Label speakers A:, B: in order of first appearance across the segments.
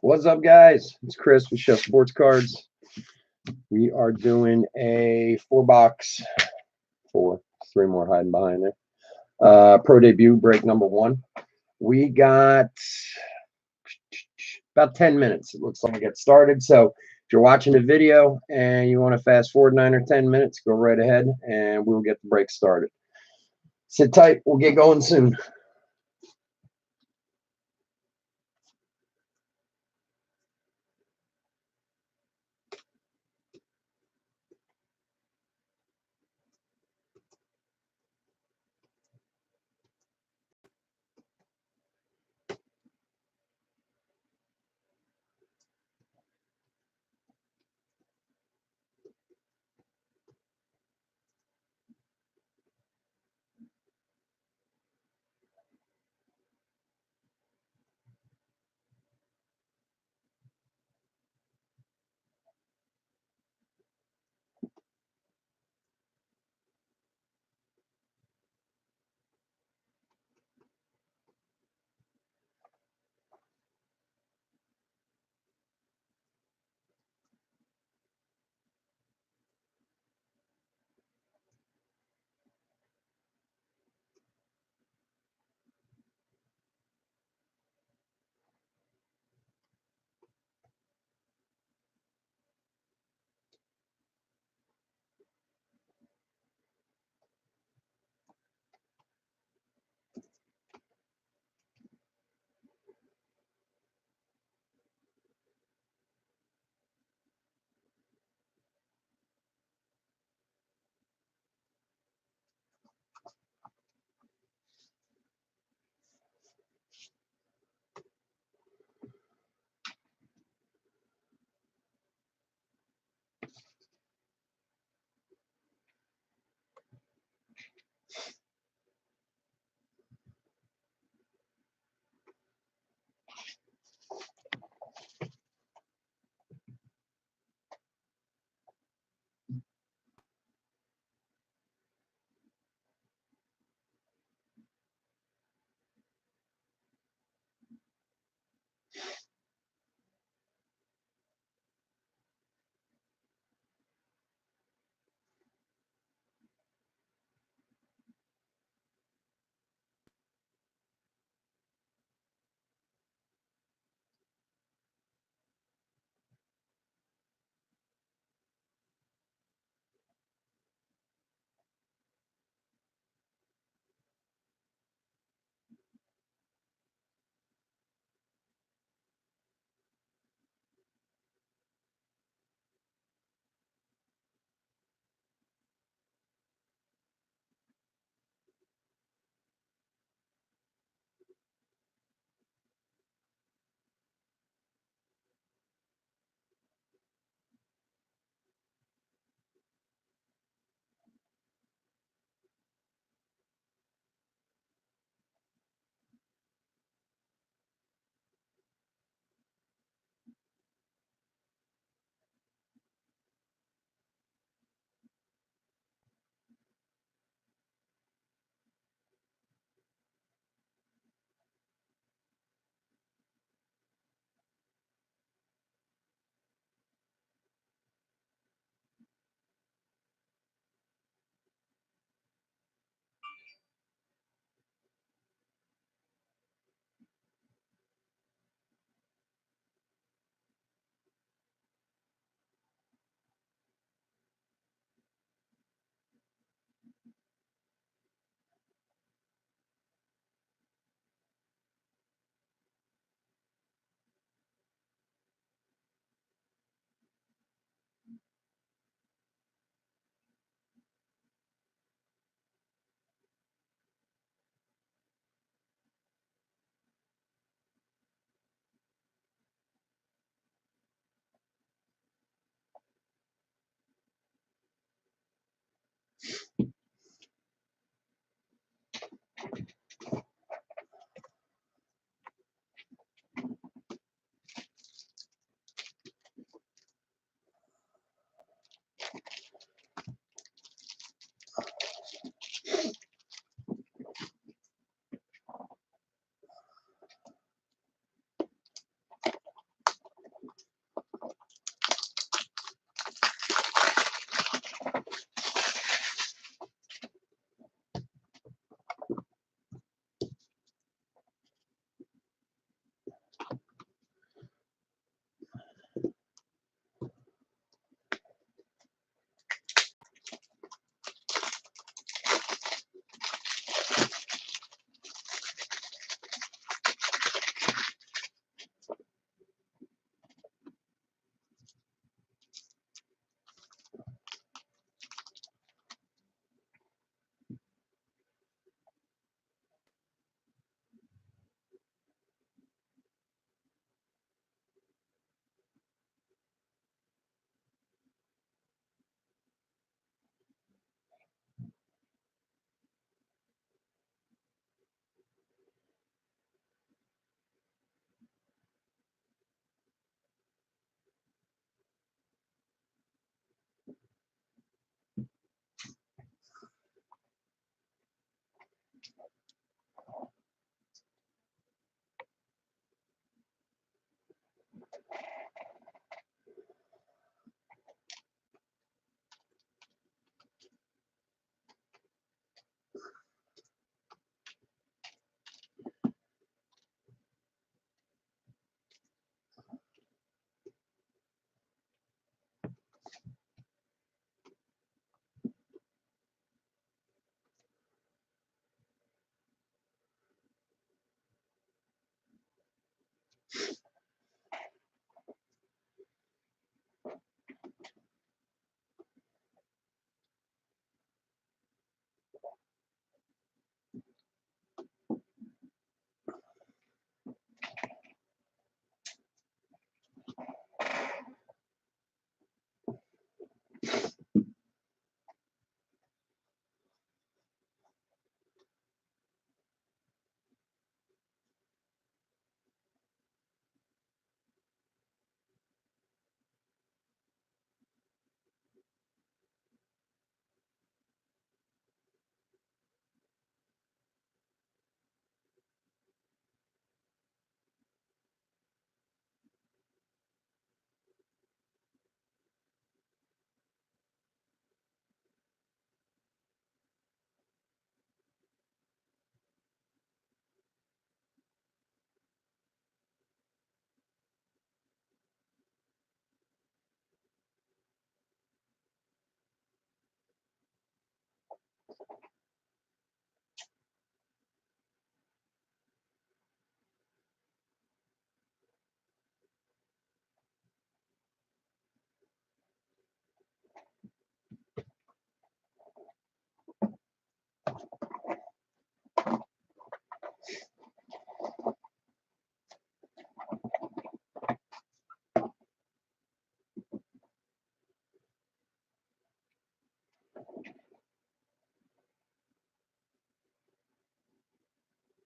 A: What's up, guys? It's Chris with Chef Sports Cards. We are doing a 4-box, 3 more hiding behind there. Pro debut break number 1. We got about 10 minutes. It looks like we get started. So if you're watching the video and you want to fast forward 9 or 10 minutes, go right ahead and we'll get the break started. Sit tight. We'll get going soon.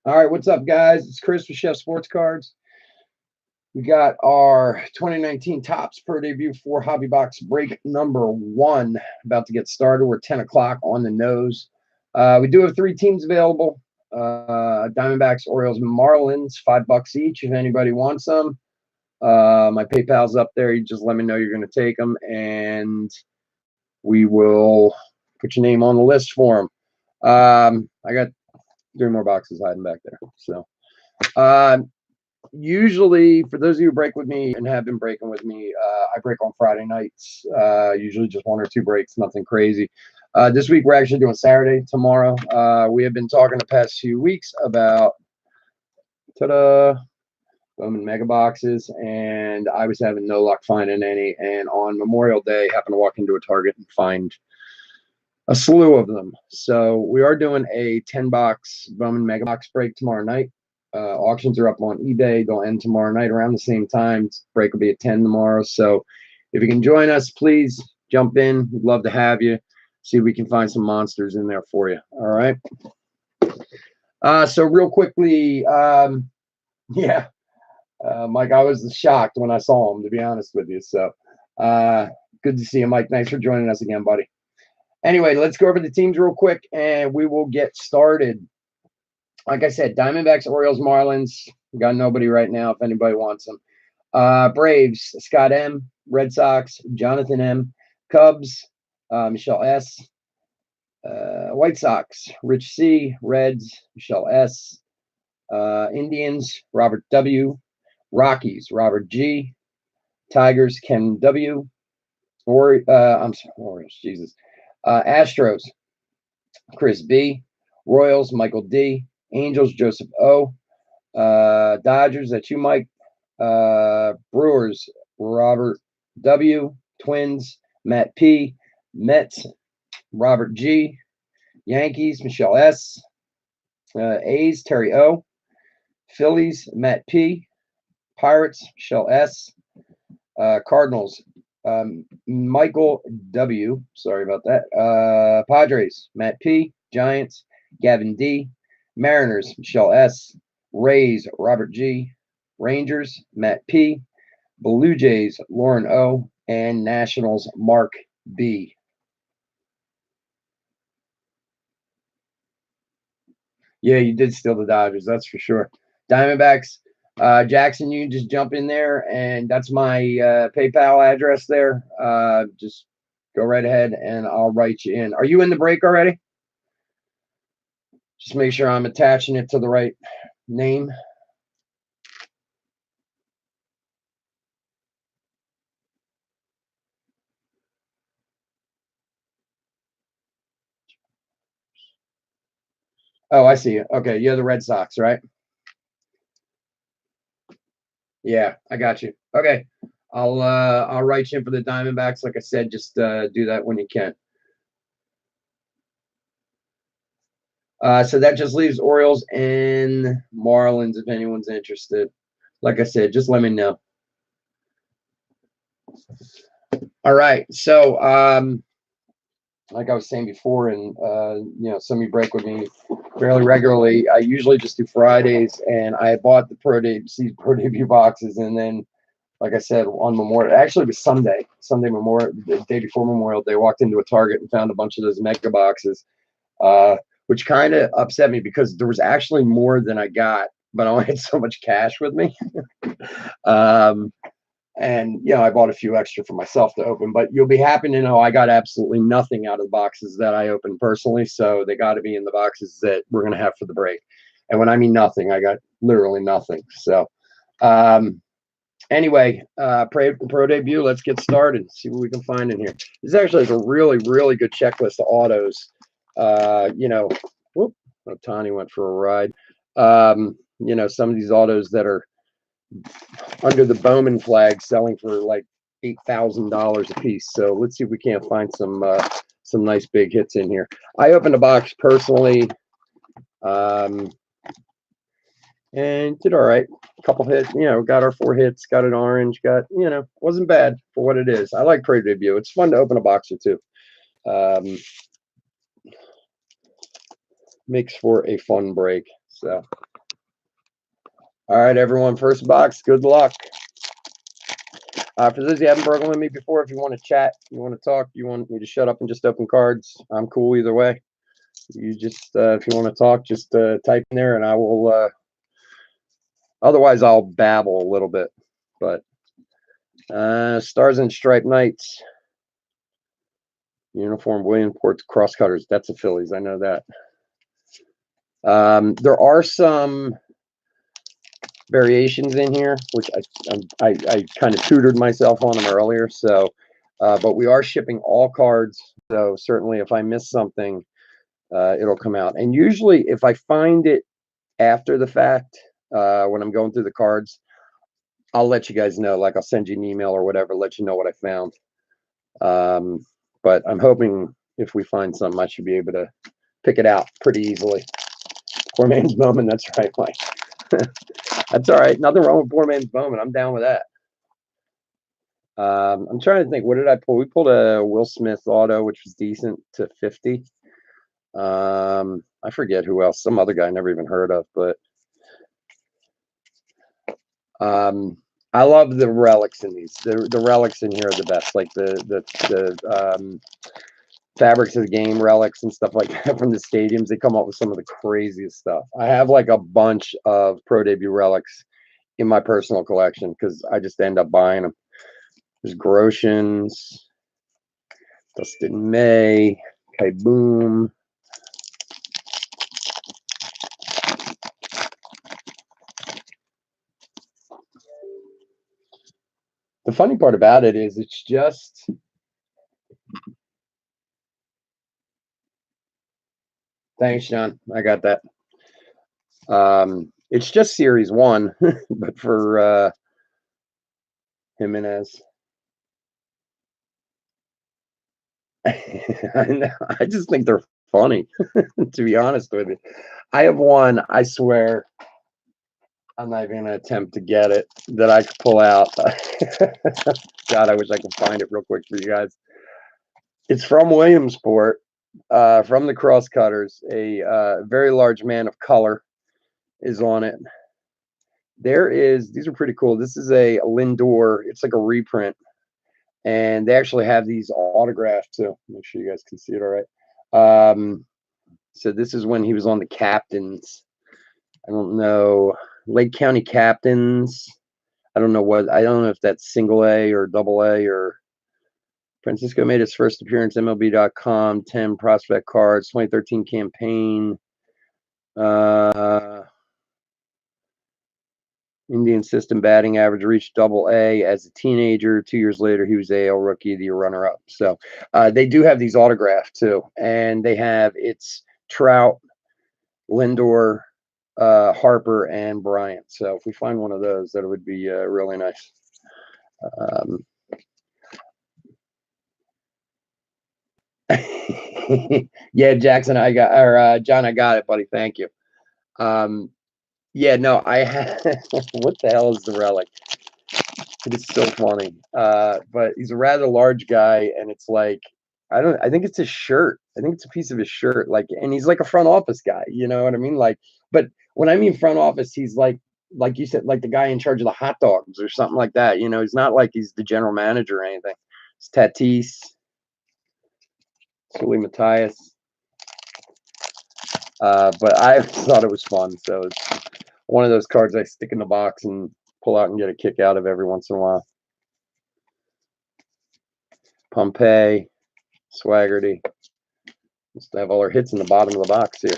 A: All right, what's up, guys? It's Chris with Chef Sports Cards. We got our 2019 Topps Pro Debut 4 Hobby Box break number 1 about to get started. We're 10 o'clock on the nose. We do have 3 teams available. Diamondbacks, Orioles, Marlins, $5 each if anybody wants them. My PayPal's up there. You just let me know you're going to take them, and we will put your name on the list for them. I got 3 more boxes hiding back there. So, usually, for those of you who break with me and have been breaking with me, I break on Friday nights. Usually just 1 or 2 breaks, nothing crazy. This week we're actually doing Saturday tomorrow. We have been talking the past few weeks about Bowman mega boxes, and I was having no luck finding any. And on Memorial Day, happened to walk into a Target and find a slew of them. So we are doing a 10-box Bowman mega box break tomorrow night. Auctions are up on eBay. They'll end tomorrow night around the same time. Break will be at 10 tomorrow. So if you can join us, please jump in. We'd love to have you. See if we can find some monsters in there for you. All right. So real quickly, yeah, Mike, I was shocked when I saw him, to be honest with you. So good to see you, Mike. Thanks for joining us again, buddy. Anyway, let's go over the teams real quick, and we will get started. Like I said, Diamondbacks, Orioles, Marlins. We got nobody right now if anybody wants them. Braves, Scott M. Red Sox, Jonathan M. Cubs, Michelle S. White Sox, Rich C. Reds, Michelle S. Indians, Robert W. Rockies, Robert G. Tigers, Ken W. Orioles, Jesus. Astros, Chris B. Royals, Michael D. Angels, Joseph O. Dodgers, that's you, Mike. Brewers, Robert W. Twins, Matt P. Mets, Robert G. Yankees, Michelle S. A's, Terry O. Phillies, Matt P. Pirates, Michelle S. Cardinals, Michael W. Sorry about that. Padres, Matt P. Giants, Gavin D. Mariners, Michelle S. Rays, Robert G. Rangers, Matt P. Blue Jays, Lauren O. And Nationals, Mark B. Yeah, you did steal the Dodgers, that's for sure. Diamondbacks, Jackson, you can just jump in there, and that's my PayPal address there. Just go right ahead, and I'll write you in. Are you in the break already? Just make sure I'm attaching it to the right name. Oh, I see you. Okay, you're the Red Sox, right? Yeah, I got you. Okay, I'll write you in for the Diamondbacks. Like I said, just do that when you can. So that just leaves Orioles and Marlins if anyone's interested. Like I said, just let me know. All right, so like I was saying before, and some of you break with me fairly regularly. I usually just do Fridays, and I bought the Pro Debut boxes, and then, like I said, on Memorial, actually it was Sunday Memorial, the day before Memorial Day, walked into a Target and found a bunch of those mega boxes, which kind of upset me because there was actually more than I got, but I only had so much cash with me. And I bought a few extra for myself to open, but you'll be happy to know I got absolutely nothing out of the boxes that I opened personally. So they got to be in the boxes that we're going to have for the break. And when I mean nothing, I got literally nothing. So anyway, pro debut, let's get started. See what we can find in here. This is actually like a really, really good checklist of autos. Tani went for a ride. Some of these autos that are under the Bowman flag selling for like $8,000 a piece. So let's see if we can't find some nice big hits in here. I opened a box personally, and did all right. A couple hits, got our 4 hits, got an orange, wasn't bad for what it is. I like Pro Debut. It's fun to open a box or two. Makes for a fun break. So All right, everyone. First box. Good luck. For those who haven't broken with me before, if you want to chat, you want to talk, you want me to shut up and just open cards, I'm cool either way. You just, if you want to talk, just type in there and I will, otherwise I'll babble a little bit. But Stars and Striped Knights, uniform Williamsport Crosscutters. That's the Phillies. I know that. There are some variations in here, which I kind of tutored myself on them earlier. So, but we are shipping all cards. So certainly if I miss something, it'll come out. And usually if I find it after the fact, when I'm going through the cards, I'll let you guys know. Like I'll send you an email or whatever, let you know what I found. But I'm hoping if we find something, I should be able to pick it out pretty easily. Poor man's moment. That's right, Mike. That's all right. Nothing wrong with poor man's moment. I'm down with that. I'm trying to think. What did I pull? We pulled a Will Smith auto, which was decent to 50. I forget who else. Some other guy I never even heard of, but I love the relics in these. The relics in here are the best. Like the Fabrics of the Game relics and stuff like that from the stadiums. They come up with some of the craziest stuff. I have like a bunch of pro debut relics in my personal collection because I just end up buying them. There's Groshans, Dustin May, Kai Boom. The funny part about it is it's just thanks, John. I got that. It's just series 1, but for Jimenez. I just think they're funny, to be honest with you. I have one, I swear, I'm not even gonna attempt to get it, that I could pull out. God, I wish I could find it real quick for you guys. It's from Williamsport, from the Crosscutters. A very large man of color is on it. These are pretty cool. This is a Lindor. It's like a reprint. And they actually have these autographed too. Make sure you guys can see it all right. So this is when he was on the Captains. I don't know. Lake County Captains. I don't know if that's single A or double A or Francisco made his first appearance MLB.com, 10 prospect cards, 2013 campaign. Indian system batting average reached double A as a teenager. 2 years later, he was AL Rookie of the Year runner-up. So they do have these autographed too. And they have it's Trout, Lindor, Harper, and Bryant. So if we find one of those, that would be really nice. Yeah, Jackson, John, I got it, buddy. Thank you. Yeah, no, I have. What the hell is the relic? It is so funny. But he's a rather large guy, and it's like I think it's his shirt. I think it's a piece of his shirt. Like, and he's like a front office guy. You know what I mean? Like, but when I mean front office, he's like you said, like the guy in charge of the hot dogs or something like that. You know, he's not like he's the general manager or anything. It's Tatis, Sully Matthias. But I thought it was fun. So it's one of those cards I stick in the box and pull out and get a kick out of every once in a while. Pompey, Swaggerty. Just to have all our hits in the bottom of the box here.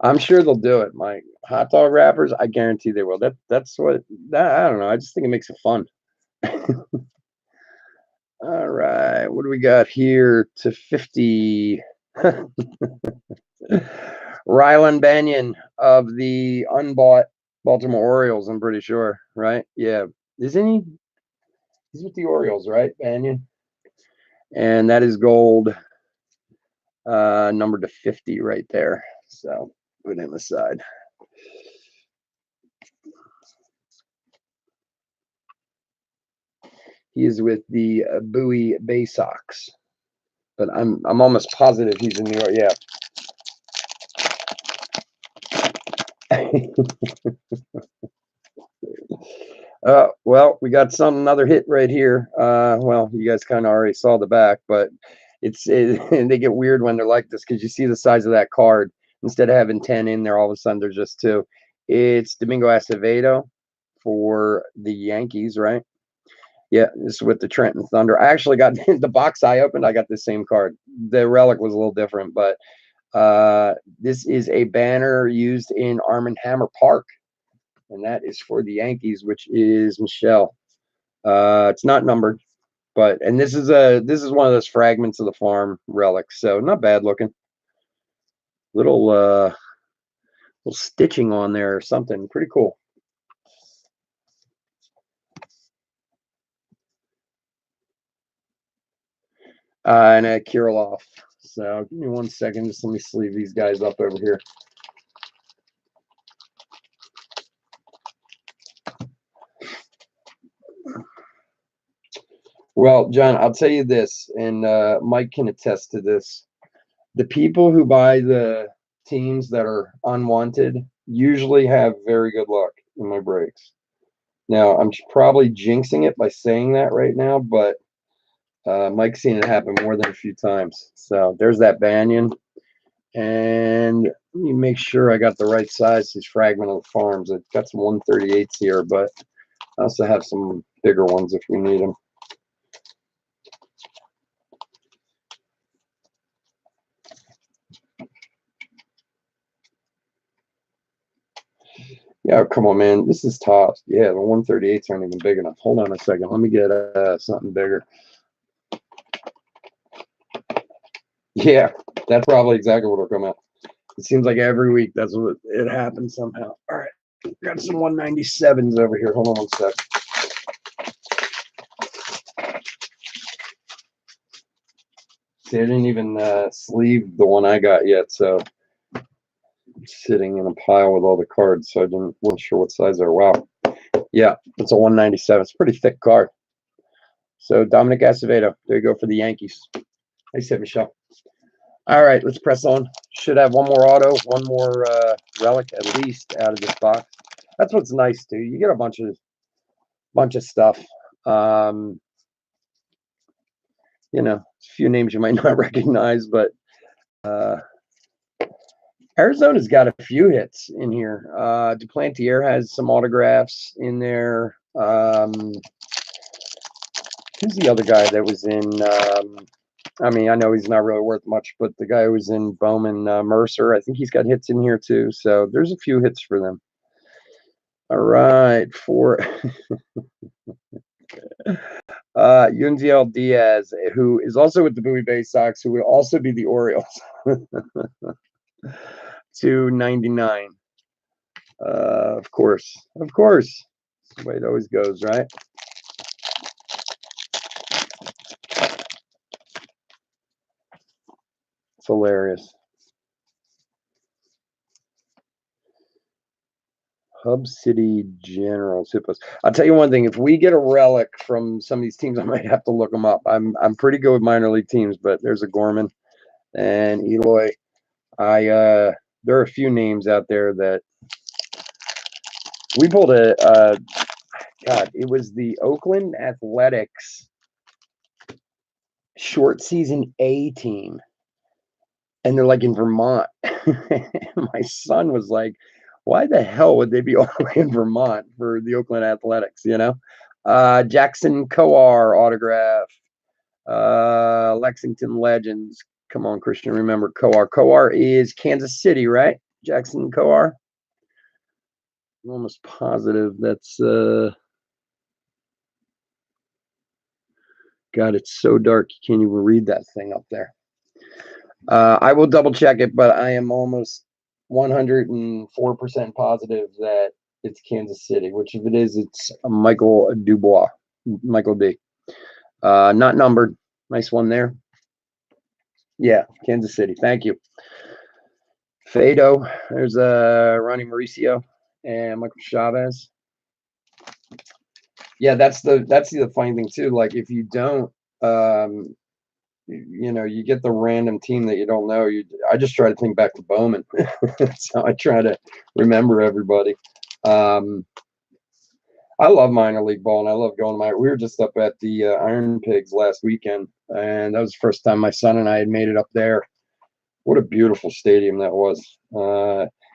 A: I'm sure they'll do it. My hot dog wrappers, I guarantee they will. That's what I don't know. I just think it makes it fun. All right, what do we got here to 50? Rylan Banyan of the unbought Baltimore Orioles, I'm pretty sure, right? Yeah. Isn't he? He's with the Orioles, right, Banyan? And that is gold, numbered to 50 right there. So put him aside. He is with the Bowie Bay Sox, but I'm almost positive he's in New York. Yeah. Well, we got another hit right here. Well, you guys kind of already saw the back, but and they get weird when they're like this because you see the size of that card. Instead of having 10 in there, all of a sudden there's just 2. It's Domingo Acevedo for the Yankees, right? Yeah, this is with the Trenton Thunder. I actually got the box I opened. I got the same card. The relic was a little different, but this is a banner used in Arm & Hammer Park, and that is for the Yankees, which is Michelle. It's not numbered, but this is one of those fragments of the farm relics, so not bad looking. Little stitching on there or something, pretty cool. And a Kirilloff. So give me 1 second, just let me sleeve these guys up over here. Well, John, I'll tell you this, and Mike can attest to this. The people who buy the teams that are unwanted usually have very good luck in my breaks. Now, I'm probably jinxing it by saying that right now, but Mike's seen it happen more than a few times. So there's that Banyan. And let me make sure I got the right size, these fragment of the farms. I've got some 138s here, but I also have some bigger ones if we need them. Yeah, come on, man. This is tops. Yeah, the 138s aren't even big enough. Hold on a second. Let me get something bigger. Yeah, that's probably exactly what will come out. It seems like every week that's what it happens somehow. All right, got some 197s over here. Hold on 1 sec. See, I didn't even sleeve the one I got yet, so it's sitting in a pile with all the cards, so I wasn't sure what size they're. Wow. Yeah, it's a 197. It's a pretty thick card. So Dominic Acevedo, there you go for the Yankees. Nice hit, Michelle. All right, let's press on. Should have one more auto, one more relic at least out of this box. That's what's nice too. You get a bunch of stuff. You know, a few names you might not recognize, but Arizona's got a few hits in here. Duplantier has some autographs in there. Who's the other guy that was in? I mean, I know he's not really worth much, but the guy who was in Bowman, Mercer, I think he's got hits in here too. So there's a few hits for them. All right, for Yunziel Diaz, who is also with the Bowie Bay Sox, who would also be the Orioles. 299. Of course. That's the way it always goes, right? It's hilarious. Hub City Generals. I'll tell you one thing. If we get a relic from some of these teams, I might have to look them up. I'm pretty good with minor league teams, but there's a Gorman and Eloy. There are a few names out there that we pulled God, it was the Oakland Athletics short season A team. And they're like in Vermont. My son was like, why the hell would they be all the way in Vermont for the Oakland Athletics, you know? Jackson Kowar autograph. Lexington Legends. Come on, Christian, remember Kowar. Kowar is Kansas City, right? Jackson Kowar. I'm almost positive that's God, it's so dark you can't even read that thing up there. I will double check it, but I am almost 104% positive that it's Kansas City, which if it is, it's Michael Dubois, Michael D. Not numbered. Nice one there. Yeah, Kansas City. Thank you. Fado. There's Ronnie Mauricio and Michael Chavez. Yeah, that's the funny thing too. Like if you don't you get the random team that you don't know. I just try to think back to Bowman. So I try to remember everybody. Um, I love minor league ball, and I love going to we were just up at the Iron Pigs last weekend, and that was the first time my son and I had made it up there. What a beautiful stadium that was.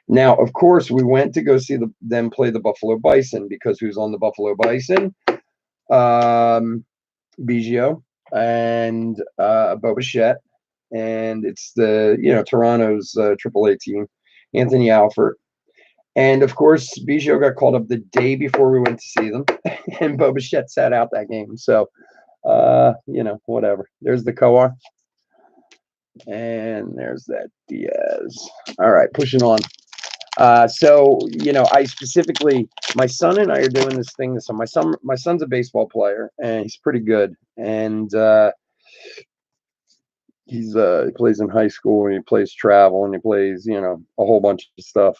A: Now, of course, we went to go see them play the Buffalo Bison, because who's on the Buffalo Bison? Biggio and Bo Bichette, and it's the Toronto's AAA team, Anthony Alford. And of course, Biggio got called up the day before we went to see them, and Bo Bichette sat out that game. So, whatever. There's the Coa, and there's that Diaz. All right, pushing on. So I specifically, my son and I are doing this thing. So my son's a baseball player, and he's pretty good, and he plays in high school, and he plays travel, and he plays a whole bunch of stuff.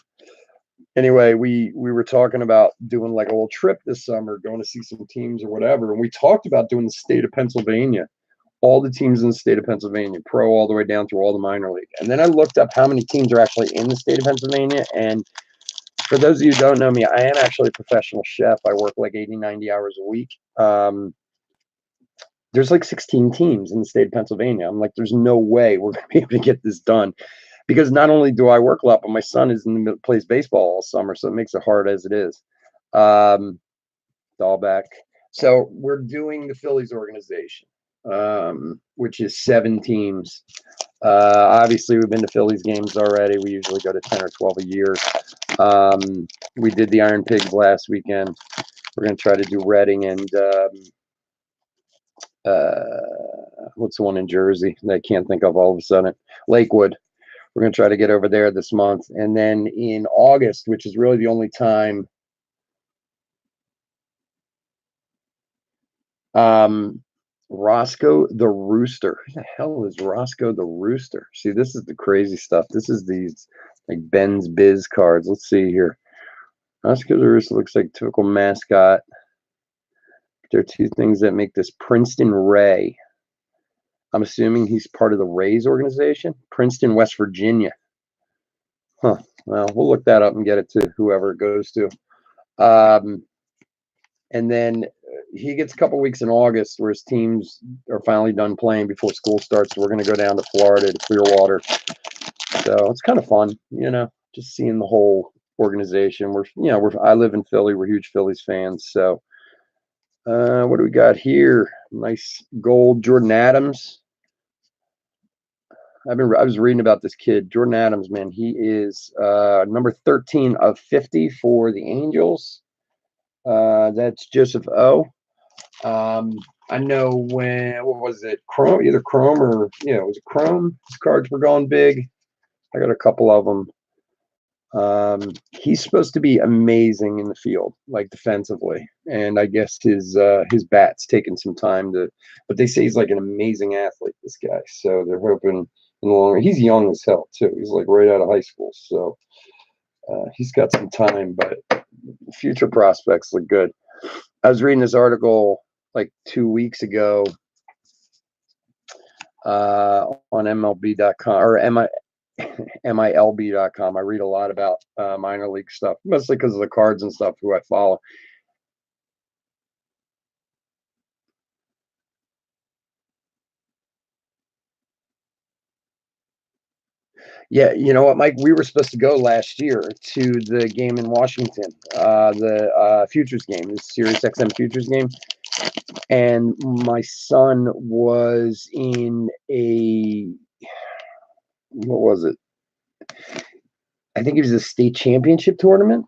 A: Anyway, we were talking about doing like a little trip this summer, going to see some teams or whatever, and we talked about doing the state of Pennsylvania, all the teams in the state of Pennsylvania, pro all the way down through all the minor league. And then I looked up how many teams are actually in the state of Pennsylvania. And for those of you who don't know me, I am actually a professional chef. I work like 80, 90 hours a week. There's like 16 teams in the state of Pennsylvania. I'm like, there's no way we're going to be able to get this done, because not only do I work a lot, but my son plays baseball all summer, so it makes it hard as it is. Dahlbeck. So we're doing the Phillies organization, which is 7 teams. Obviously, we've been to Phillies games already. We usually go to 10 or 12 a year. We did the Iron Pigs last weekend. We're going to try to do Reading and what's the one in Jersey that I can't think of all of a sudden? Lakewood. We're going to try to get over there this month. And then in August, which is really the only time, Roscoe the Rooster. Who the hell is Roscoe the Rooster? See, this is the crazy stuff. This is these like Ben's Biz cards. Let's see here. Roscoe the Rooster looks like typical mascot. There are 2 things that make this Princeton Ray. I'm assuming he's part of the Rays organization. Princeton, West Virginia. Huh. Well, we'll look that up and get it to whoever it goes to. And then he gets a couple weeks in August where his teams are finally done playing before school starts. So we're going to go down to Florida to Clearwater. So it's kind of fun, just seeing the whole organization. I live in Philly. We're huge Phillies fans. So what do we got here? Nice gold Jordan Adams. I was reading about this kid, Jordan Adams, man. He is number 13 of 50 for the Angels. That's Joseph O. I know what was it? Chrome, either Chrome or, was it Chrome? His cards were going big. I got a couple of them. He's supposed to be amazing in the field, like defensively. And I guess his bat's taken some time but they say he's like an amazing athlete, this guy. So they're hoping in the long run. He's young as hell, too. He's like right out of high school. So he's got some time, but future prospects look good. I was reading this article like 2 weeks ago on MLB.com or MILB.com. I read a lot about minor league stuff, mostly because of the cards and stuff who I follow. Yeah, you know what, Mike? We were supposed to go last year to the game in Washington, the Futures game, the Sirius XM Futures game. And my son was in what was it? I think it was a state championship tournament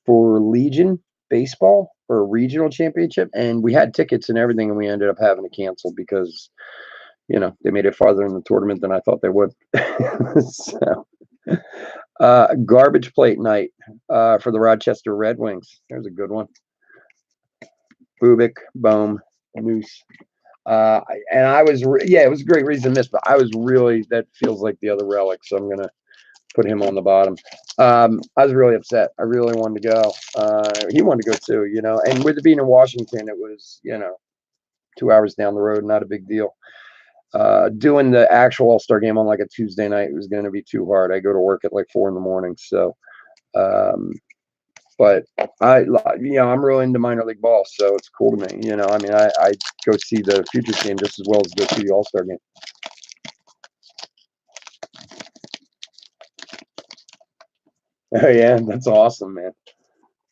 A: for Legion baseball, or a regional championship. And we had tickets and everything, and we ended up having to cancel because, they made it farther in the tournament than I thought they would. So, garbage plate night for the Rochester Red Wings. There's a good one. Bubik, Bohm, Moose. And I was, it was a great reason to miss, but I was really, that feels like the other relic. So I'm going to put him on the bottom. I was really upset. I really wanted to go. He wanted to go too, and with it being in Washington, it was, 2 hours down the road, not a big deal. Doing the actual All-Star game on like a Tuesday night was going to be too hard. I go to work at like 4 in the morning. So, but I'm really into minor league ball, so it's cool to me. I mean, I go see the Futures game just as well as go see the All-Star game. Oh yeah, that's awesome, man.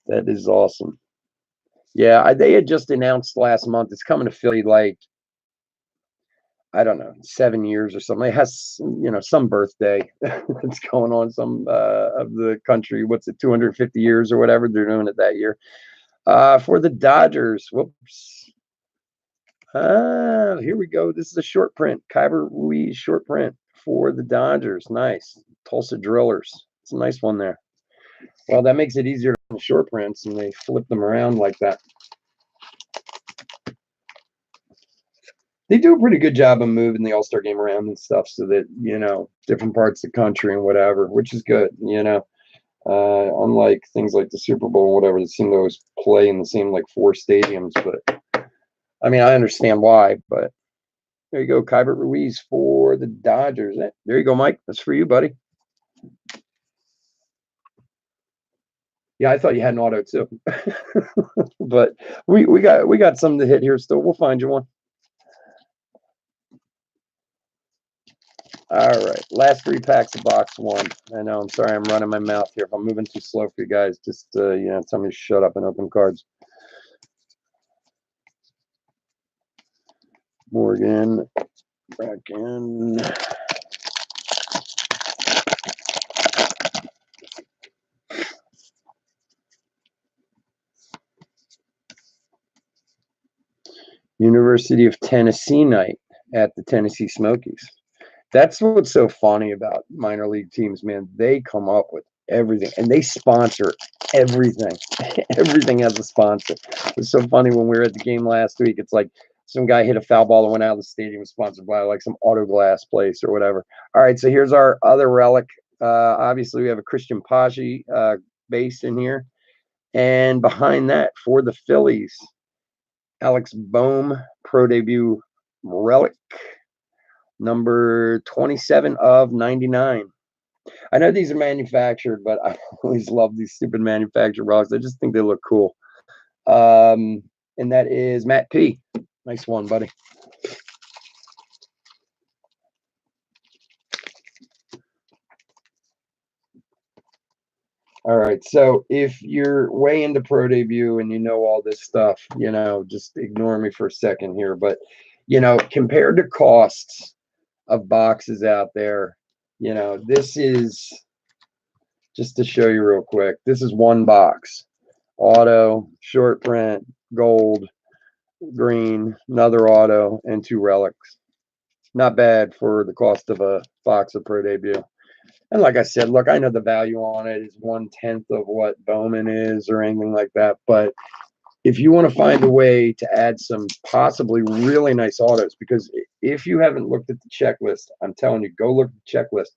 A: That is awesome. Yeah, they had just announced last month it's coming to Philly, like, I don't know, 7 years or something. It has, some birthday that's going on, some of the country. What's it, 250 years or whatever? They're doing it that year. For the Dodgers, whoops. Here we go. This is a short print. Keibert Ruiz short print for the Dodgers. Nice. Tulsa Drillers. It's a nice one there. Well, that makes it easier to find short prints, and they flip them around like that. They do a pretty good job of moving the All-Star game around and stuff so that, different parts of the country and whatever, which is good, unlike things like the Super Bowl and whatever, that seem to always play in the same, like, 4 stadiums. But, I mean, I understand why, but there you go. Keibert Ruiz for the Dodgers. There you go, Mike. That's for you, buddy. Yeah, I thought you had an auto too. But we got some to hit here still. We'll find you one. All right, last 3 packs of box 1. I know, I'm sorry, I'm running my mouth here. If I'm moving too slow for you guys, just tell me to shut up and open cards. Morgan, back in. University of Tennessee night at the Tennessee Smokies. That's what's so funny about minor league teams, man. They come up with everything, and they sponsor everything. Everything has a sponsor. It's so funny when we were at the game last week. It's like some guy hit a foul ball and went out of the stadium, sponsored by like some auto glass place or whatever. All right, so here's our other relic. Obviously, we have a Christian Paggi base in here, and behind that for the Phillies, Alex Bohm pro debut relic. Number 27 of 99. I know these are manufactured, but I always love these stupid manufactured rocks. I just think they look cool. And that is Matt P. Nice one, buddy. All right. So if you're way into pro debut and you know all this stuff, just ignore me for a second here. But, compared to costs of boxes out there, this is, just to show you real quick, this is one box. Auto, short print, gold, green, another auto, and 2 relics. Not bad for the cost of a box of pro debut. And like I said, look, I know the value on it is 1/10 of what Bowman is or anything like that. But if you want to find a way to add some possibly really nice autos, because if you haven't looked at the checklist, I'm telling you, go look at the checklist.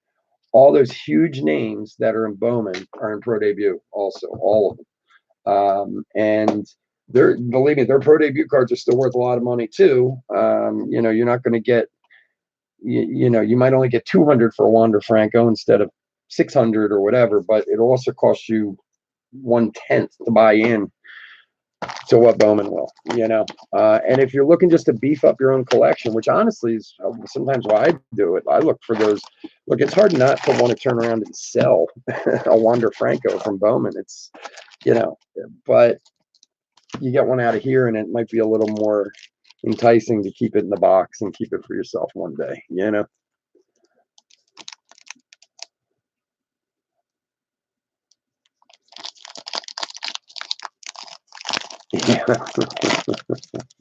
A: All those huge names that are in Bowman are in pro debut also, all of them. And believe me, their pro debut cards are still worth a lot of money too. You're not going to get, you might only get 200 for a Wander Franco instead of 600 or whatever, but it also costs you 1/10 to buy in to what Bowman will, and if you're looking just to beef up your own collection, which honestly is sometimes why I do it, I look for those. Look, it's hard not to want to turn around and sell a Wander Franco from Bowman. It's, but you get one out of here and it might be a little more enticing to keep it in the box and keep it for yourself one day, Yeah.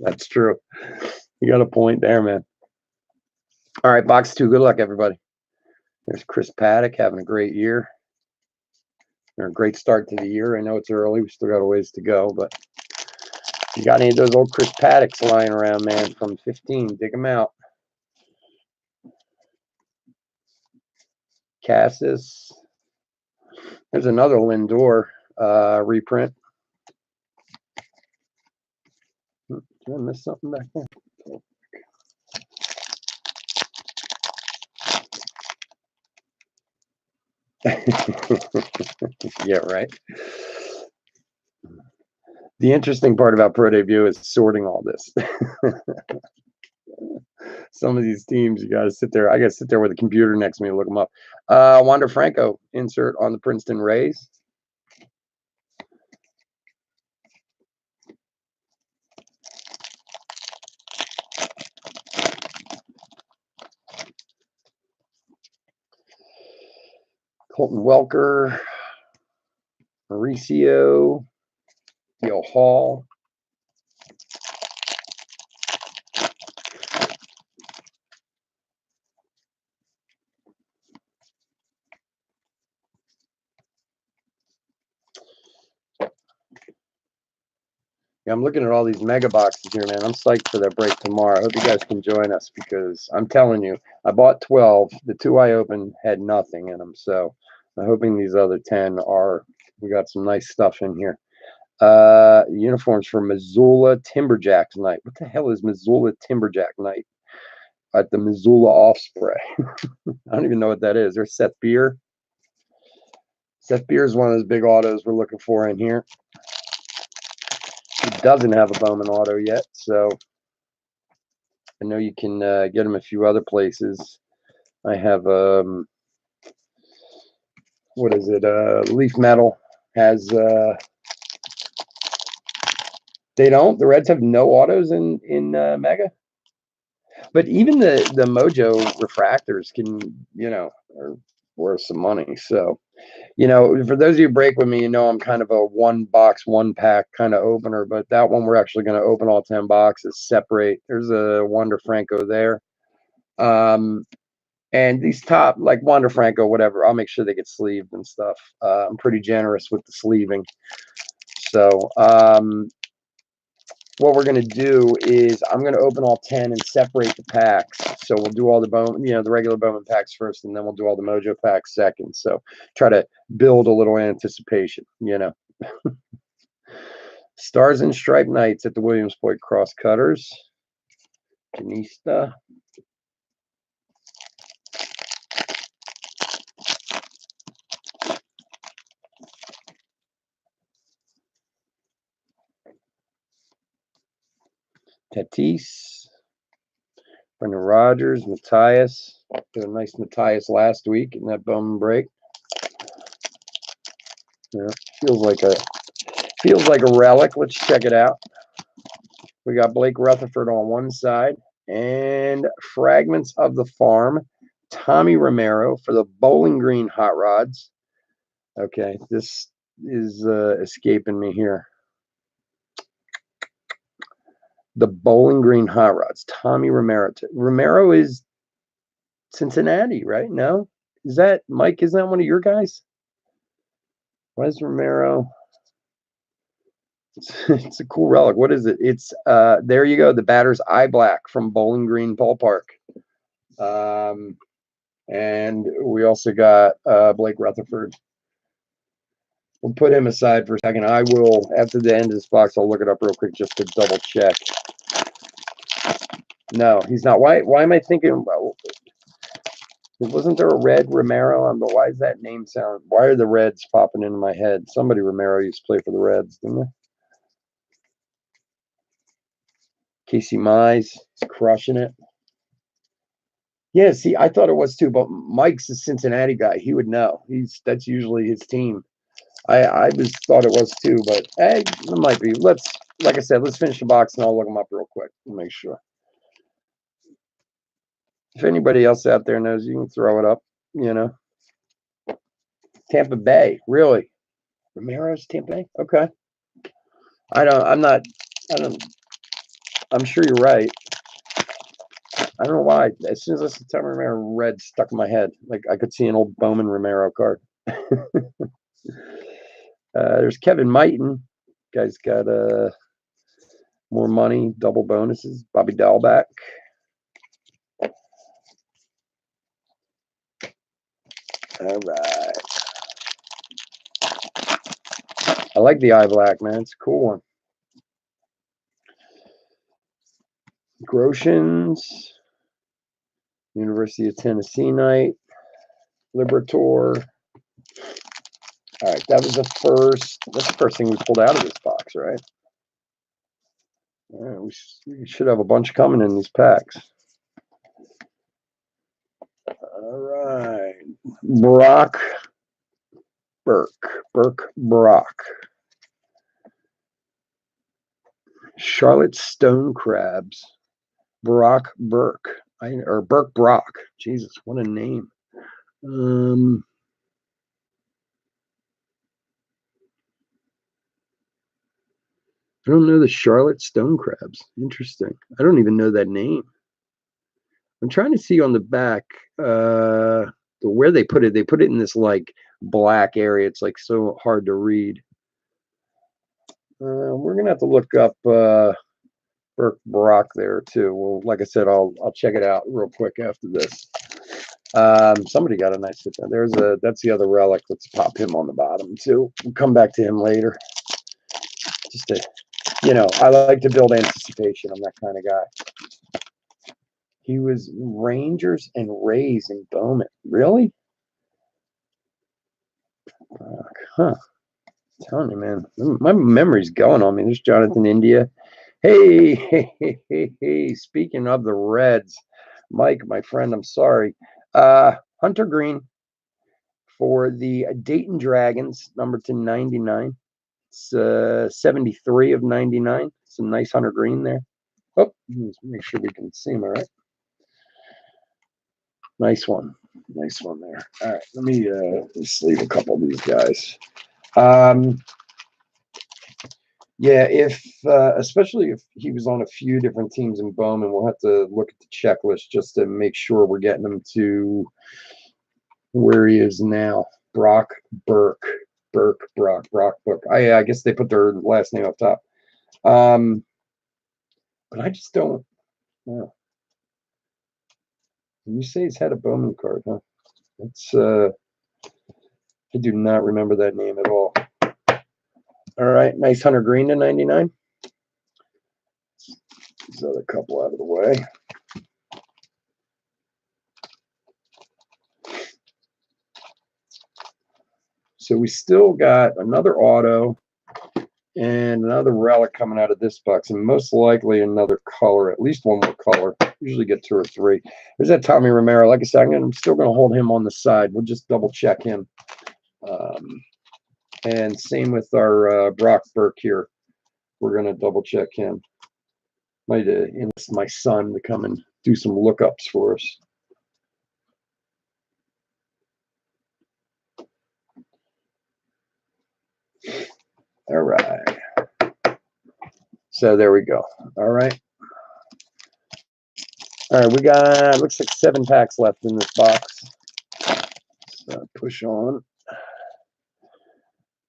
A: That's true. You got a point there, man. All right, box 2. Good luck, everybody. There's Chris Paddack having a great year. Or a great start to the year. I know it's early. We still got a ways to go, but if you got any of those old Chris Paddacks lying around, man, from 15, dig them out. Cassis. There's another Lindor reprint. Did I miss something back there? Yeah, right. The interesting part about Pro Debut is sorting all this. Some of these teams, you got to sit there. I got to sit there with a computer next to me to look them up. Wander Franco insert on the Princeton Rays. Colton Welker, Mauricio, Theo Hall. Yeah, I'm looking at all these mega boxes here, man. I'm psyched for that break tomorrow. I hope you guys can join us because I'm telling you, I bought 12. The 2 I opened had nothing in them. So I'm hoping these other 10 are, we got some nice stuff in here. Uniforms for Missoula Timberjacks night. What the hell is Missoula Timberjack night? At the Missoula Osprey. I don't even know what that is. There's Seth Beer. Seth Beer is one of those big autos we're looking for in here. He doesn't have a Bowman auto yet, so I know you can get him a few other places. I have what is it? Leaf Metal has. They don't. The Reds have no autos in Mega. But even the Mojo refractors can, are worth some money. So, for those of you who break with me, I'm kind of a one box, one pack kind of opener. But that one, we're actually going to open all 10 boxes, separate. There's a Wander Franco there. And these top, like Wander Franco, whatever, I'll make sure they get sleeved and stuff. I'm pretty generous with the sleeving. So, what we're going to do is I'm going to open all 10 and separate the packs. So we'll do all the Bowman, the regular Bowman packs first, and then we'll do all the Mojo packs second. So try to build a little anticipation, Stars and Stripe Nights at the Williamsport Cross Cutters. Janista. Tatis. Brendan Rodgers, Matthias. Did a nice Matthias last week in that Bowman break. Yeah, feels like a relic. Let's check it out. We got Blake Rutherford on one side and Fragments of the Farm, Tommy Romero for the Bowling Green Hot Rods. Okay, this is escaping me here. The Bowling Green Hot Rods, Tommy Romero. Romero is Cincinnati, right? No? Is that, Mike, is that one of your guys? Why is Romero? It's a cool relic. What is it? It's there you go. The batter's eye black from Bowling Green Ballpark. And we also got Blake Rutherford. We'll put him aside for a second. I will, after the end of this box, I'll look it up real quick just to double check. No, he's not. Why am I thinking, wasn't there a red Romero? But why does that name sound, why are the Reds popping into my head? Somebody Romero used to play for the Reds, didn't they? Casey Mize is crushing it. Yeah, see, I thought it was too, but Mike's a Cincinnati guy. He would know. That's usually his team. I just thought it was too, but hey, it might be. Like I said, let's finish the box and I'll look them up real quick and make sure. If anybody else out there knows, you can throw it up, Tampa Bay, really? Romero's Tampa Bay? Okay. I'm sure you're right. I don't know why. As soon as I said Tommy Romero, red stuck in my head. Like I could see an old Bowman Romero card. There's Kevin Mighton. Guy's got more money, double bonuses. Bobby Dahlback. All right. I like the eye black, man. It's a cool one. Groshans. University of Tennessee night. Liberator. All right, that was the first. That's the first thing we pulled out of this box, right? All right, we should have a bunch coming in these packs. All right, Brock Brock. Charlotte Stone Crabs. Brock Burke. Or Burke Brock. Jesus, what a name. I don't know the Charlotte Stone Crabs. Interesting. I don't even know that name. I'm trying to see on the back where they put it. They put it in this like black area. It's like so hard to read. We're gonna have to look up Burke Brock there too. Well, like I said, I'll check it out real quick after this. Somebody got a nice hit there. That's the other relic. Let's pop him on the bottom too. We'll come back to him later. Just to, I like to build anticipation. I'm that kind of guy. He was Rangers and Rays in Bowman. Really? Huh. I'm telling you, man. My memory's going on me. There's Jonathan India. Hey. Speaking of the Reds, Mike, my friend, I'm sorry. Hunter Green for the Dayton Dragons, number to 99. It's 73 of 99. Some nice Hunter Green there. Oh, let's make sure we can see him, all right? Nice one there. All right, let me just leave a couple of these guys. Yeah, especially if he was on a few different teams in Bowman, we'll have to look at the checklist just to make sure we're getting him to where he is now. Brock Burke. Brock Burke. I guess they put their last name up top. But I just don't know. You say he's had a Bowman card, huh? It's I do not remember that name at all. All right, nice Hunter Green to 99. These other couple out of the way. So we still got another auto and another relic coming out of this box, and most likely another color, at least one more color. Usually get 2 or 3. There's that Tommy Romero. Like I said, I'm still going to hold him on the side. We'll just double check him. And same with our Brock Burke here. We're going to double check him. Might enlist my son to come and do some lookups for us. All right. So there we go. All right. All right, we got, looks like 7 packs left in this box. So push on.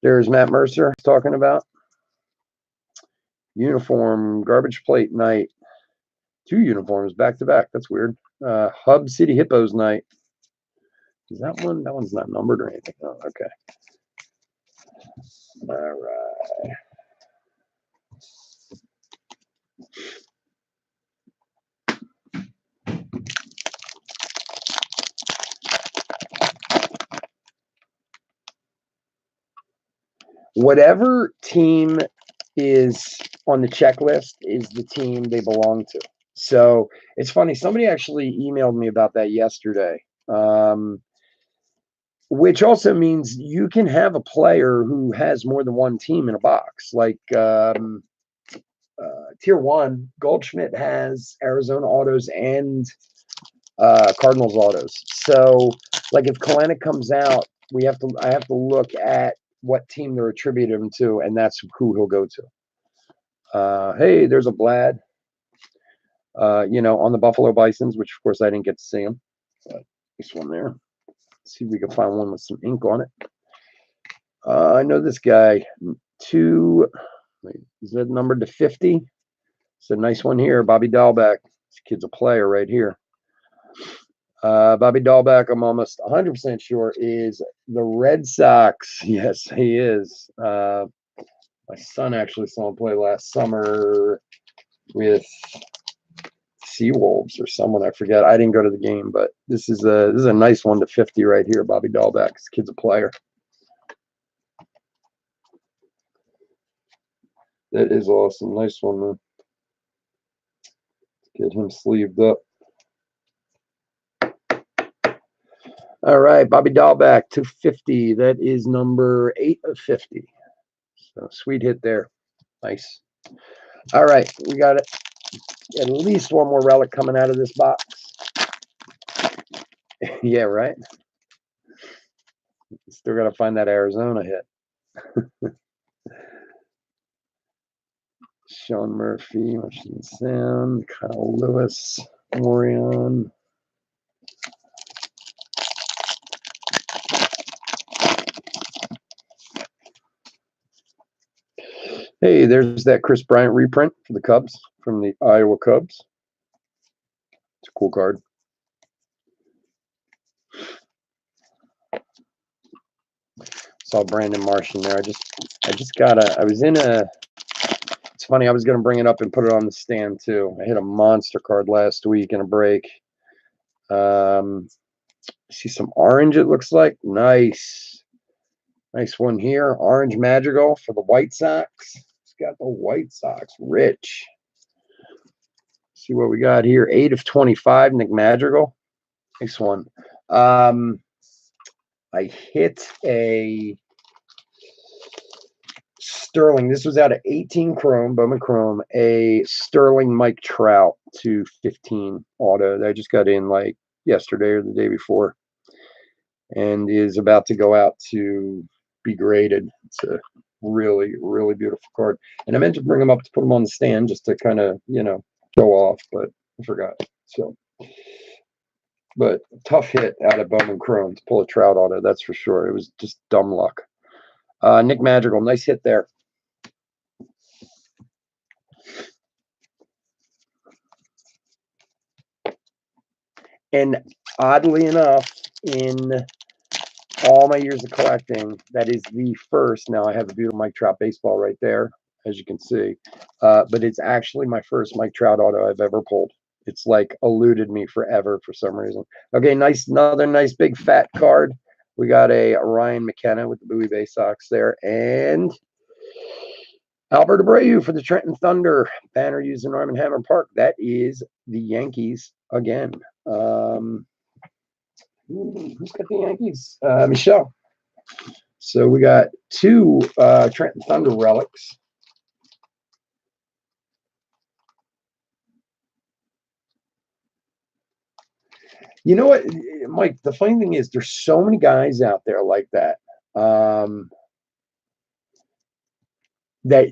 A: There's Matt Mercer talking about. Uniform, garbage plate night. 2 uniforms back to back. That's weird. Hub City Hippos night. Is that one? That one's not numbered or anything. Oh, okay. All right. Whatever team is on the checklist is the team they belong to. So it's funny. Somebody actually emailed me about that yesterday, which also means you can have a player who has more than one team in a box. Like Tier 1, Goldschmidt has Arizona Autos and Cardinals Autos. So, like if Kalenic comes out, I have to look at what team they're attributing him to, and that's who he'll go to. Hey, there's a Blad. On the Buffalo Bisons, which of course I didn't get to see him. But this one there. Let's see if we can find one with some ink on it. I know this guy. Is that numbered to 50? It's a nice one here. Bobby Dahlbeck. This kid's a player right here. Bobby Dahlbeck, I'm almost 100% sure, is the Red Sox. Yes, he is. My son actually saw him play last summer with Seawolves or someone, I forget. I didn't go to the game, but this is a nice one to 50 right here. Bobby Dahlbeck. This kid's a player. That is awesome. Nice one, man. Get him sleeved up. All right, Bobby Dahlbeck, 250. That is number 8 of 50. So sweet hit there. Nice. All right, we got it. At least one more relic coming out of this box. Yeah, right. Still got to find that Arizona hit. Sean Murphy, Washington Sound, Kyle Lewis, Orion. Hey, there's that Chris Bryant reprint for the Cubs from the Iowa Cubs. It's a cool card. Saw Brandon Marsh in there. I just got I was in a. It's funny. I was going to bring it up and put it on the stand too. I hit a monster card last week in a break. See some orange. It looks like nice one here. Orange Madrigal for the White Sox. It's got the White Sox. Rich. See what we got here. 8 of 25. Nick Madrigal. Nice one. I hit a Sterling. This was out of 18 Chrome, Bowman Chrome, a Sterling Mike Trout to 15 auto that I just got in like yesterday or the day before, and is about to go out to be graded. It's a really, really beautiful card. And I meant to bring them up to put them on the stand just to kind of, show off, but I forgot. So, but tough hit out of Bowman Chrome to pull a Trout auto, that's for sure. It was just dumb luck. Nick Madrigal, nice hit there. And oddly enough, in all my years of collecting, that is the first. Now I have a beautiful Mike Trout baseball right there, as you can see. But it's actually my first Mike Trout auto I've ever pulled. It's like eluded me forever for some reason. Okay, another nice big fat card. We got a Ryan McKenna with the Bowie Bay Sox there, and Albert Abreu for the Trenton Thunder. Banner used in Arm & Hammer Park. That is the Yankees again. Who's got the Yankees? Michelle. So we got 2 Trenton Thunder relics. You know what, Mike? The funny thing is, there's so many guys out there like that. That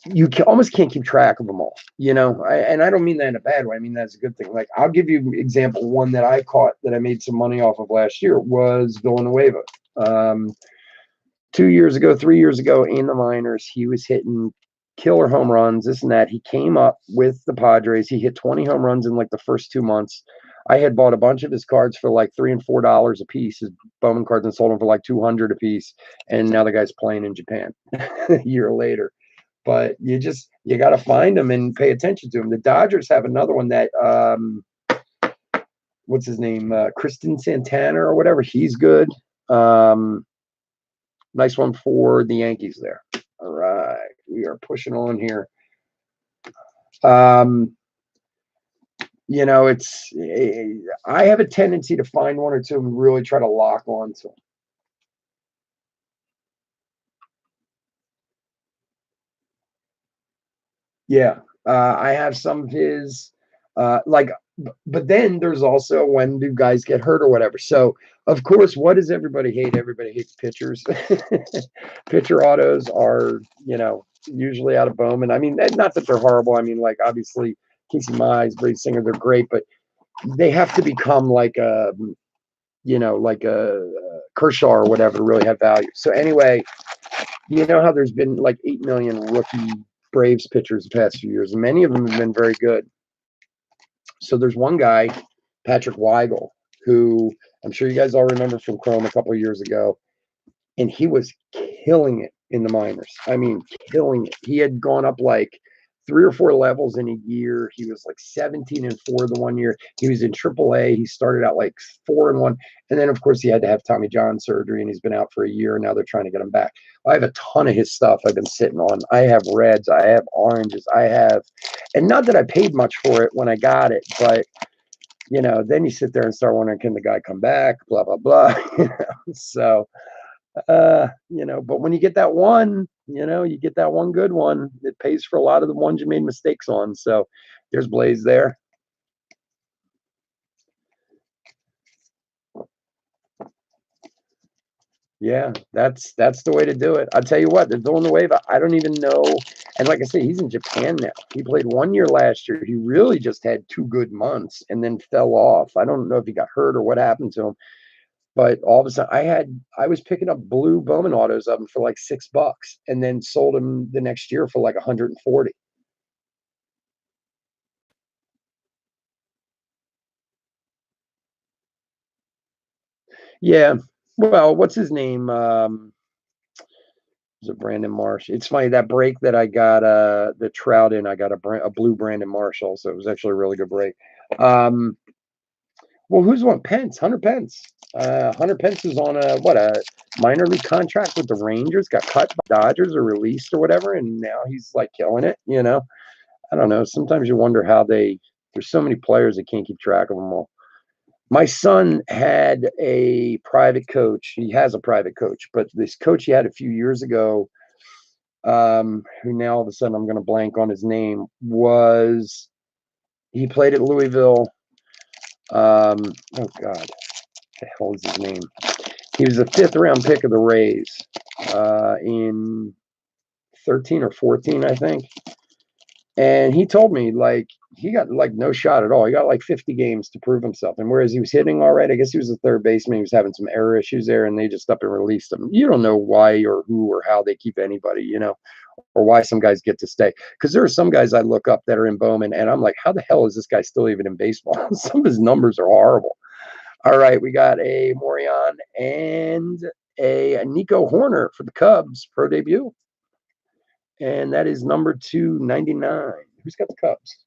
A: you almost can't keep track of them all, and I don't mean that in a bad way. I mean, that's a good thing. Like, I'll give you an example. One that I caught that I made some money off of last year was Villanueva. 2 years ago, 3 years ago in the minors, he was hitting killer home runs, this and that. He came up with the Padres. He hit 20 home runs in like the first 2 months. I had bought a bunch of his cards for like $3 and $4 a piece, his Bowman cards, and sold them for like $200 a piece. And now the guy's playing in Japan a year later. But you got to find them and pay attention to them. The Dodgers have another one that, what's his name? Kristen Santana or whatever. He's good. Nice one for the Yankees there. All right. We are pushing on here. I have a tendency to find one or two and really try to lock on to them. Yeah, I have some of his, but then there's also when do guys get hurt or whatever. So, of course, what does everybody hate? Everybody hates pitchers. Pitcher autos are, usually out of Bowman. I mean, not that they're horrible. I mean, like, obviously, Casey Mize, Brady Singer, they're great, but they have to become like a Kershaw or whatever to really have value. So anyway, you know how there's been like 8 million rookie Braves pitchers the past few years, and many of them have been very good. So there's one guy, Patrick Weigel, who I'm sure you guys all remember from Chrome a couple of years ago, and he was killing it in the minors. I mean, killing it. He had gone up like 3 or 4 levels in a year. He was like 17-4 the one year. He was in AAA. He started out like 4-1. And then, of course, he had to have Tommy John surgery, and he's been out for a year. And now they're trying to get him back. I have a ton of his stuff I've been sitting on. I have reds. I have oranges. I have, and not that I paid much for it when I got it, but, you know, then you sit there and start wondering, can the guy come back? Blah, blah, blah. So, you know, but when you get that one, you know, you get that one good one, it pays for a lot of the ones you made mistakes on. So there's Blaze there. Yeah, that's the way to do it. I'll tell you what, they're doing the wave. I don't even know. And like I said, he's in Japan now. He played 1 year last year. He really just had 2 good months and then fell off. I don't know if he got hurt or what happened to him. But all of a sudden, I was picking up blue Bowman autos of him for like $6, and then sold him the next year for like 140. Yeah. Well, what's his name? Was it Brandon Marsh? It's funny that break that I got the Trout in. I got a blue Brandon Marsh also. It was actually a really good break. Um, well, who's one? Pence, Hunter Pence. Hunter Pence is on a minor league contract with the Rangers. Got cut by Dodgers or released or whatever, and now he's like killing it. You know, I don't know. Sometimes you wonder how there's so many players that can't keep track of them all. My son had a private coach. He has a private coach, but this coach he had a few years ago, who now all of a sudden I'm going to blank on his name, he played at Louisville. Oh God, what the hell is his name? He was a 5th round pick of the Rays in 13 or 14, I think. And he told me, like, he got like no shot at all. He got like 50 games to prove himself. And whereas he was hitting all right, I guess he was a third baseman. He was having some error issues there, and they just up and released him. You don't know why or who or how they keep anybody, you know, or why some guys get to stay. Because there are some guys I look up that are in Bowman, and I'm like, how the hell is this guy still even in baseball? Some of his numbers are horrible. All right, we got a Morion and a Nico Horner for the Cubs pro debut. And that is number 299. Who's got the Cubs?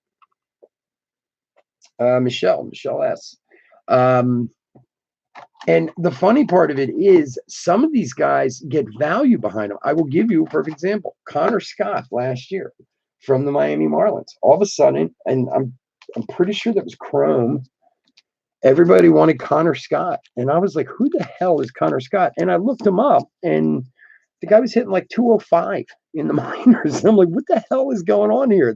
A: Michelle S. Um, and the funny part of it is some of these guys get value behind them. I will give you a perfect example. Connor Scott last year from the Miami Marlins. All of a sudden, and I'm pretty sure that was Chrome. Everybody wanted Connor Scott. And I was like, who the hell is Connor Scott? And I looked him up, and the guy was hitting like 205 in the minors. And I'm like, what the hell is going on here?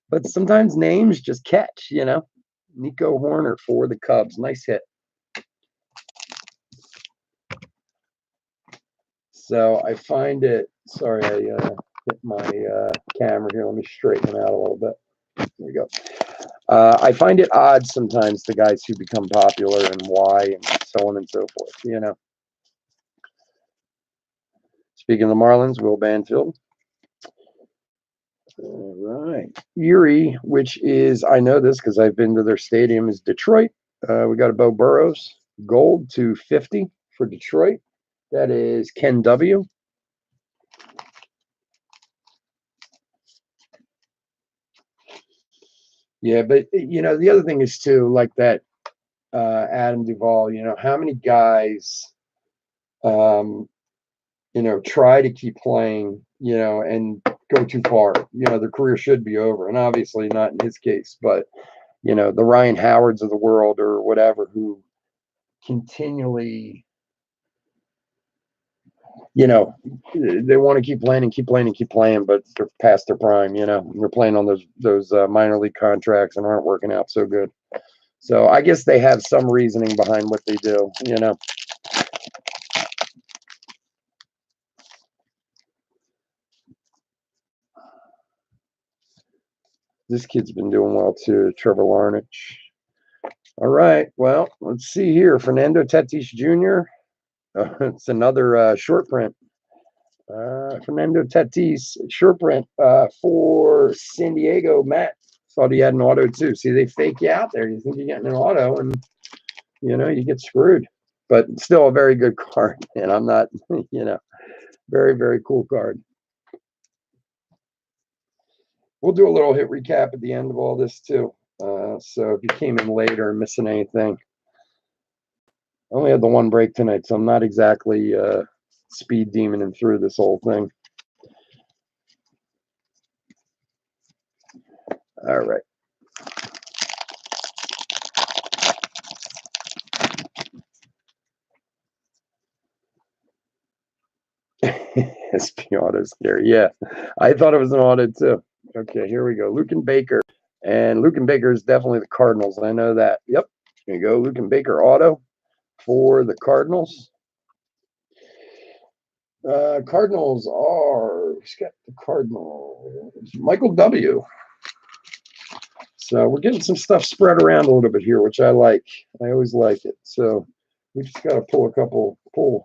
A: But sometimes names just catch, you know. Nico Horner for the Cubs. Nice hit. So I find it, sorry, I hit my camera here. Let me straighten it out a little bit. There we go. I find it odd sometimes the guys who become popular and why and so on and so forth, you know. Speaking of the Marlins, Will Banfield. All right. Erie, which is, I know this because I've been to their stadium, is Detroit. We got a Bo Burrows, gold to 50 for Detroit. That is Ken W. Yeah, but you know, the other thing is too, like that Adam Duvall, you know, how many guys you know, try to keep playing, you know, and go too far. You know, their career should be over. And obviously not in his case, but you know, the Ryan Howards of the world or whatever who continually, you know, they want to keep playing and keep playing and keep playing, but they're past their prime. You know, they're playing on those minor league contracts and aren't working out so good. So I guess they have some reasoning behind what they do. You know. This kid's been doing well too, Trevor Larnach. All right, well, let's see here. Fernando Tatis Jr. It's another short print. Fernando Tatis, short print for San Diego. Matt thought he had an auto too. See, they fake you out there. You think you're getting an auto, and you know you get screwed. But still a very good card, and I'm not, you know, very very cool card. we'll do a little hit recap at the end of all this too. So if you came in later and missing anything, I only had the one break tonight, so I'm not exactly speed demoning through this whole thing. All right. SP auto scary. Yeah, I thought it was an auto too. Okay, here we go. Luken Baker. And Luken Baker is definitely the Cardinals. I know that. Yep. Here you go. Luken Baker auto for the Cardinals. Cardinals are, who's got the Cardinals? Michael W. So we're getting some stuff spread around a little bit here, which I like. I always like it. So we just got to pull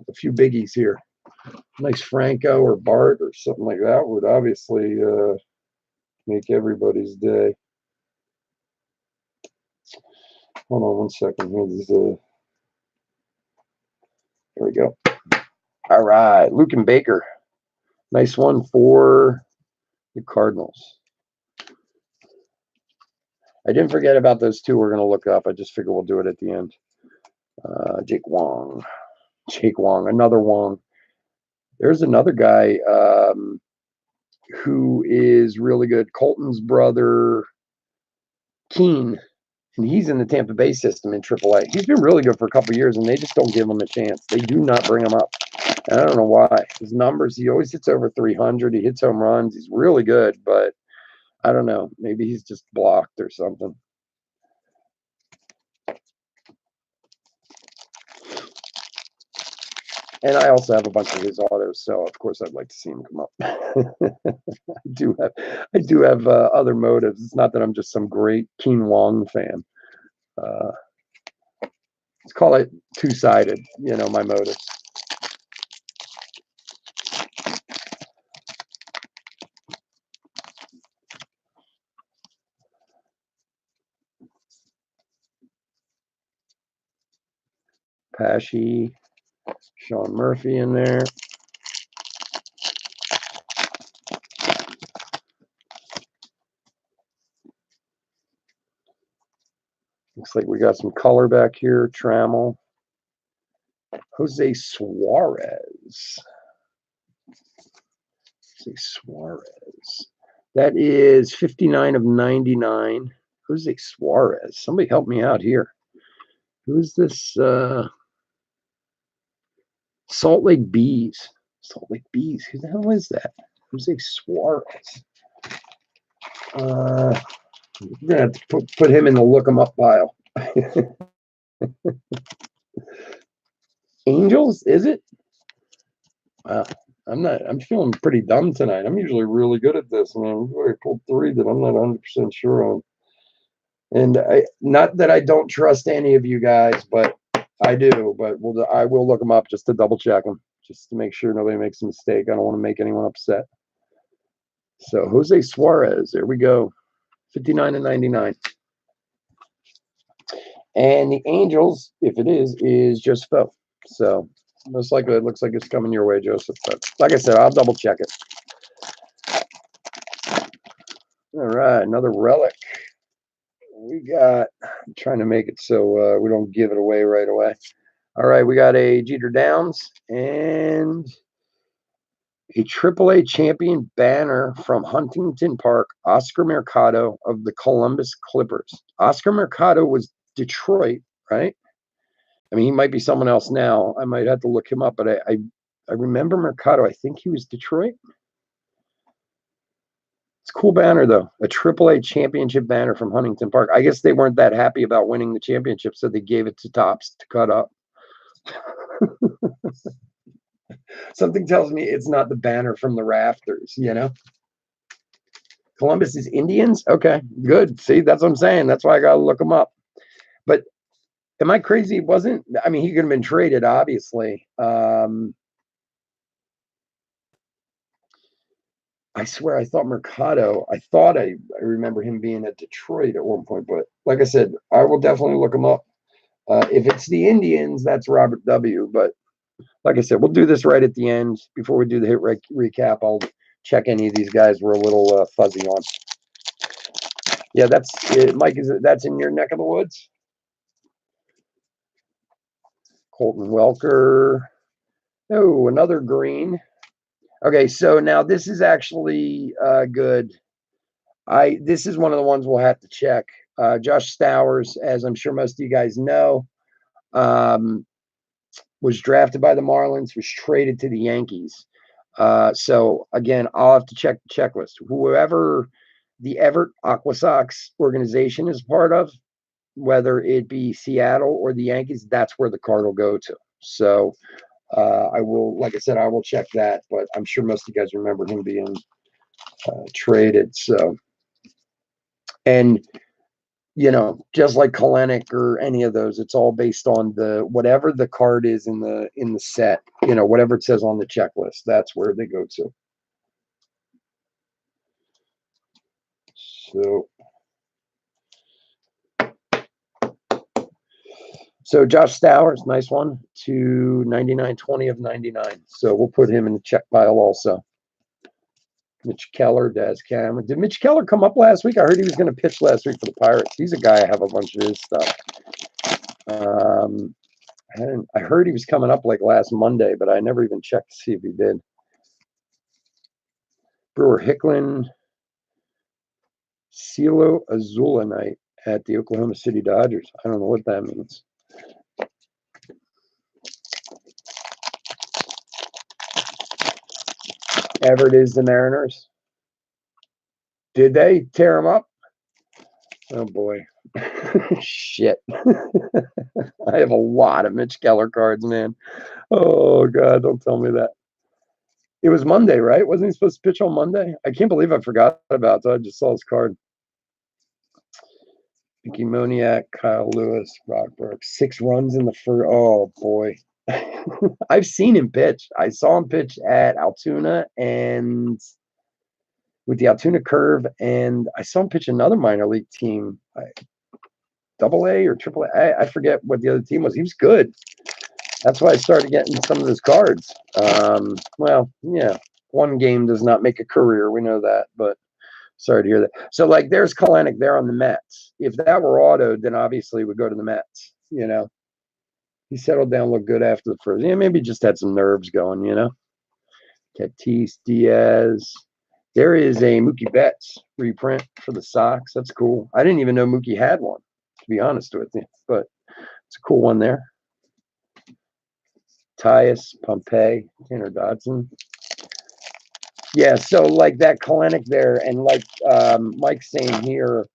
A: a few biggies here. Nice Franco or Bart or something like that would obviously make everybody's day. Hold on one second. Here we go. All right, Luken Baker. Nice one for the Cardinals. I didn't forget about those two we're going to look up. I just figured we'll do it at the end. Jake Wong. Jake Wong, another Wong. There's another guy who is really good. Colton's brother, Keen, and he's in the Tampa Bay system in AAA. He's been really good for a couple of years, and they just don't give him a chance. They do not bring him up. And I don't know why. His numbers, he always hits over 300. He hits home runs. He's really good, but I don't know. Maybe he's just blocked or something. And I also have a bunch of his autos, so of course I'd like to see him come up. I do have other motives. It's not that I'm just some great Keen Wong fan. Let's call it two-sided, my motives. Pesci, Sean Murphy in there. Looks like we got some color back here. Trammell. Jose Suarez. Jose Suarez. That is 59 of 99. Jose Suarez. Somebody help me out here. Who's this? Salt Lake Bees. Salt Lake Bees. Who the hell is that? Jose Suarez. We're gonna have to put him in the look him up pile. Angels, is it? Wow. I'm feeling pretty dumb tonight. I'm usually really good at this, man. I pulled three that I'm not 100% sure on. And not that I don't trust any of you guys, but I do. But I will look them up just to double check them, just to make sure nobody makes a mistake. I don't want to make anyone upset. So Jose Suarez, there we go. 59 and 99. And the Angels, if it is just Fo. So most likely it looks like it's coming your way, Joseph. But like I said, I'll double check it. All right, another relic. We got, I'm trying to make it so we don't give it away right away. All right, we got a Jeter Downs and a AAA champion banner from Huntington Park, Oscar Mercado of the Columbus Clippers. Oscar Mercado was Detroit, right? I mean, he might be someone else now. I might have to look him up, but I remember Mercado. I think he was Detroit. It's a cool banner, though. A AAA championship banner from Huntington Park. I guess they weren't that happy about winning the championship, so they gave it to Topps to cut up. Something tells me it's not the banner from the rafters, Columbus is Indians? Okay, good. See, that's what I'm saying. That's why I got to look them up. But am I crazy? I mean, he could have been traded, obviously. I swear I thought Mercado, I remember him being at Detroit at one point, but like I said, I will definitely look him up. If it's the Indians, that's Robert W. But like I said, we'll do this right at the end. Before we do the hit recap, I'll check any of these guys we're a little fuzzy on. Yeah, that's it. Mike, that's in your neck of the woods? Colton Welker. Oh, another green. Okay, so now this is actually good. This is one of the ones we'll have to check. Josh Stowers, as I'm sure most of you guys know, was drafted by the Marlins, was traded to the Yankees. So again, I'll have to check the checklist. Whoever the Everett Aqua Sox organization is part of, whether it be Seattle or the Yankees, that's where the card will go to. So I will, like I said, I will check that, but I'm sure most of you guys remember him being traded. So, and you know, just like Kalenic or any of those, it's all based on the whatever the card is in the set. You know, whatever it says on the checklist, that's where they go to. So Josh Stowers, nice one, to 99.20 of 99. So we'll put him in the check pile also. Mitch Keller, Daz Cameron. Did Mitch Keller come up last week? I heard he was going to pitch last week for the Pirates. He's a guy I have a bunch of his stuff. I heard he was coming up like last Monday, but I never even checked to see if he did. Brewer Hicklin, Cielo Azulanite at the Oklahoma City Dodgers. I don't know what that means. Everett is the Mariners. Did they tear him up? Oh boy. Shit. I have a lot of Mitch Keller cards, man. Oh God, don't tell me that. It was Monday, right? Wasn't he supposed to pitch on Monday? I can't believe I forgot about that. I just saw his card. Mickey Moniak, Kyle Lewis, Brock Burks. 6 runs in the first. Oh boy. I've seen him pitch. I saw him pitch at Altoona and with the Altoona Curve, and I saw him pitch another minor league team, Double A or Triple A. I forget what the other team was. He was good. That's why I started getting some of his cards. Well, yeah, one game does not make a career. We know that, but sorry to hear that. So, like, there's Kalenic there on the Mets. If that were autoed, then obviously it would go to the Mets. You know, he settled down, looked good after the first. Yeah, maybe just had some nerves going. You know, Tatis, Diaz. There is a Mookie Betts reprint for the Sox. That's cool. I didn't even know Mookie had one, to be honest with you, but it's a cool one there. Tyus, Pompey, Tanner Dodson. Yeah, so like that Kalenic there, and like Mike's saying here,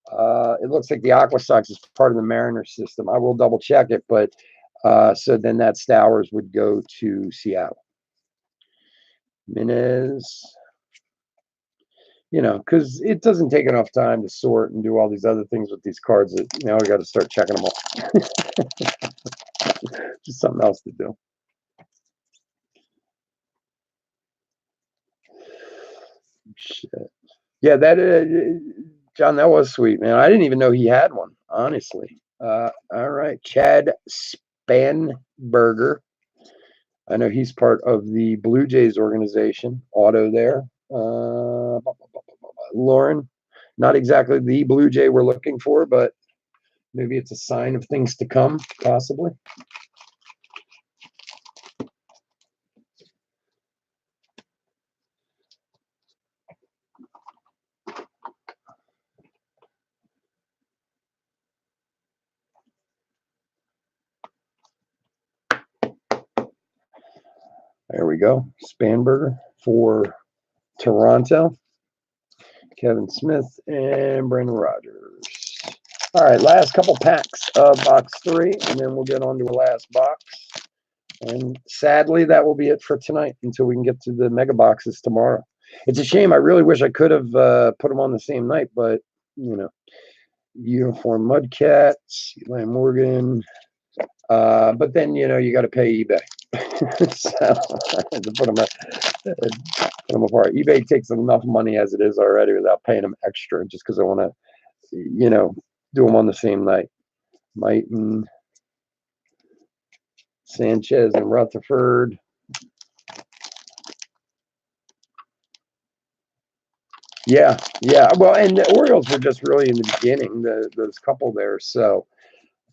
A: it looks like the Aqua Sox is part of the Mariners system. I will double check it, but so then that Stowers would go to Seattle. Minez, you know, because it doesn't take enough time to sort and do all these other things with these cards that now I got to start checking them all. Just something else to do. Shit. Yeah, that John, that was sweet, man. I didn't even know he had one, honestly. All right, Chad Spanberger. I know he's part of the Blue Jays organization. Auto there. Lauren, not exactly the Blue Jay we're looking for, but maybe it's a sign of things to come, possibly. There we go. Spanberger for Toronto. Kevin Smith and Brandon Rogers. All right, last couple packs of box 3, and then we'll get on to the last box. And sadly, that will be it for tonight until we can get to the mega boxes tomorrow. It's a shame. I really wish I could have put them on the same night, but, you know, Uniform Mudcats, Eli Morgan. But then, you know, you got to pay eBay. So I had to put them apart. eBay takes enough money as it is already without paying them extra just because I want to, you know, do them on the same night. Mighton, Sanchez, and Rutherford. Yeah, yeah. Well, and the Orioles were just really in the beginning, those couple there. So,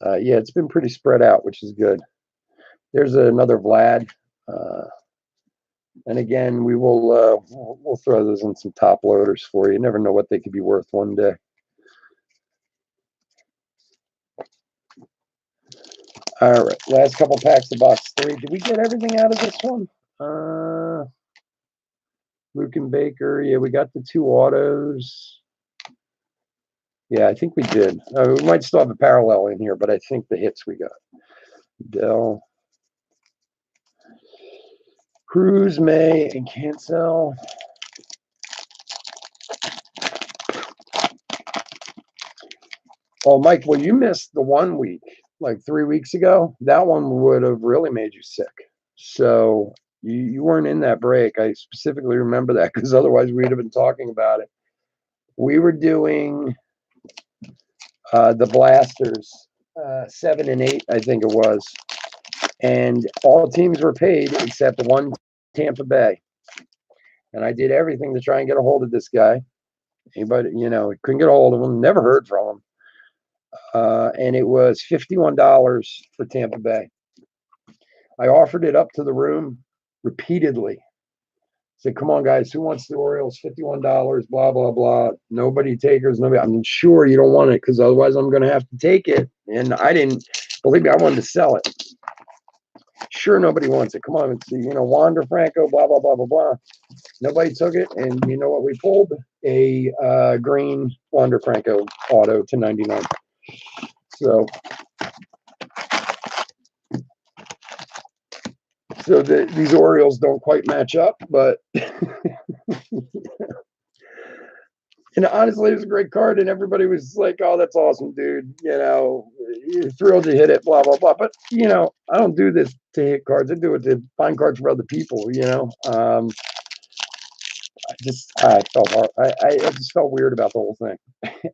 A: yeah, it's been pretty spread out, which is good. There's another Vlad. And again, we'll throw those in some top loaders for you. You never know what they could be worth one day. All right, last couple packs of box 3. Did we get everything out of this one? Luke and Baker. Yeah, we got the 2 autos. Yeah, I think we did. We might still have a parallel in here, but I think the hits we got. Dell, Cruz, May, and Cancel. Oh, Mike, well, you missed the 1 week, like 3 weeks ago. That one would have really made you sick. So you weren't in that break. I specifically remember that because otherwise we'd have been talking about it. We were doing the Blasters, 7 and 8, I think it was. And all teams were paid except one, Tampa Bay. And I did everything to try and get a hold of this guy. Anybody, couldn't get a hold of him, never heard from him. And it was $51 for Tampa Bay. I offered it up to the room repeatedly. Said, come on, guys, who wants the Orioles? $51, blah, blah, blah. Nobody takers, nobody. I'm sure you don't want it because otherwise I'm going to have to take it. And I didn't, believe me, I wanted to sell it. Sure, nobody wants it. Come on, it's, Wander Franco, blah, blah, blah, blah, blah. Nobody took it. And you know what we pulled? A green Wander Franco auto to 99. So these Orioles don't quite match up, but and honestly, it was a great card, and everybody was like, "Oh, that's awesome, dude! You're thrilled to hit it, blah blah blah." But I don't do this to hit cards. I do it to find cards for other people. I felt hard. I just felt weird about the whole thing,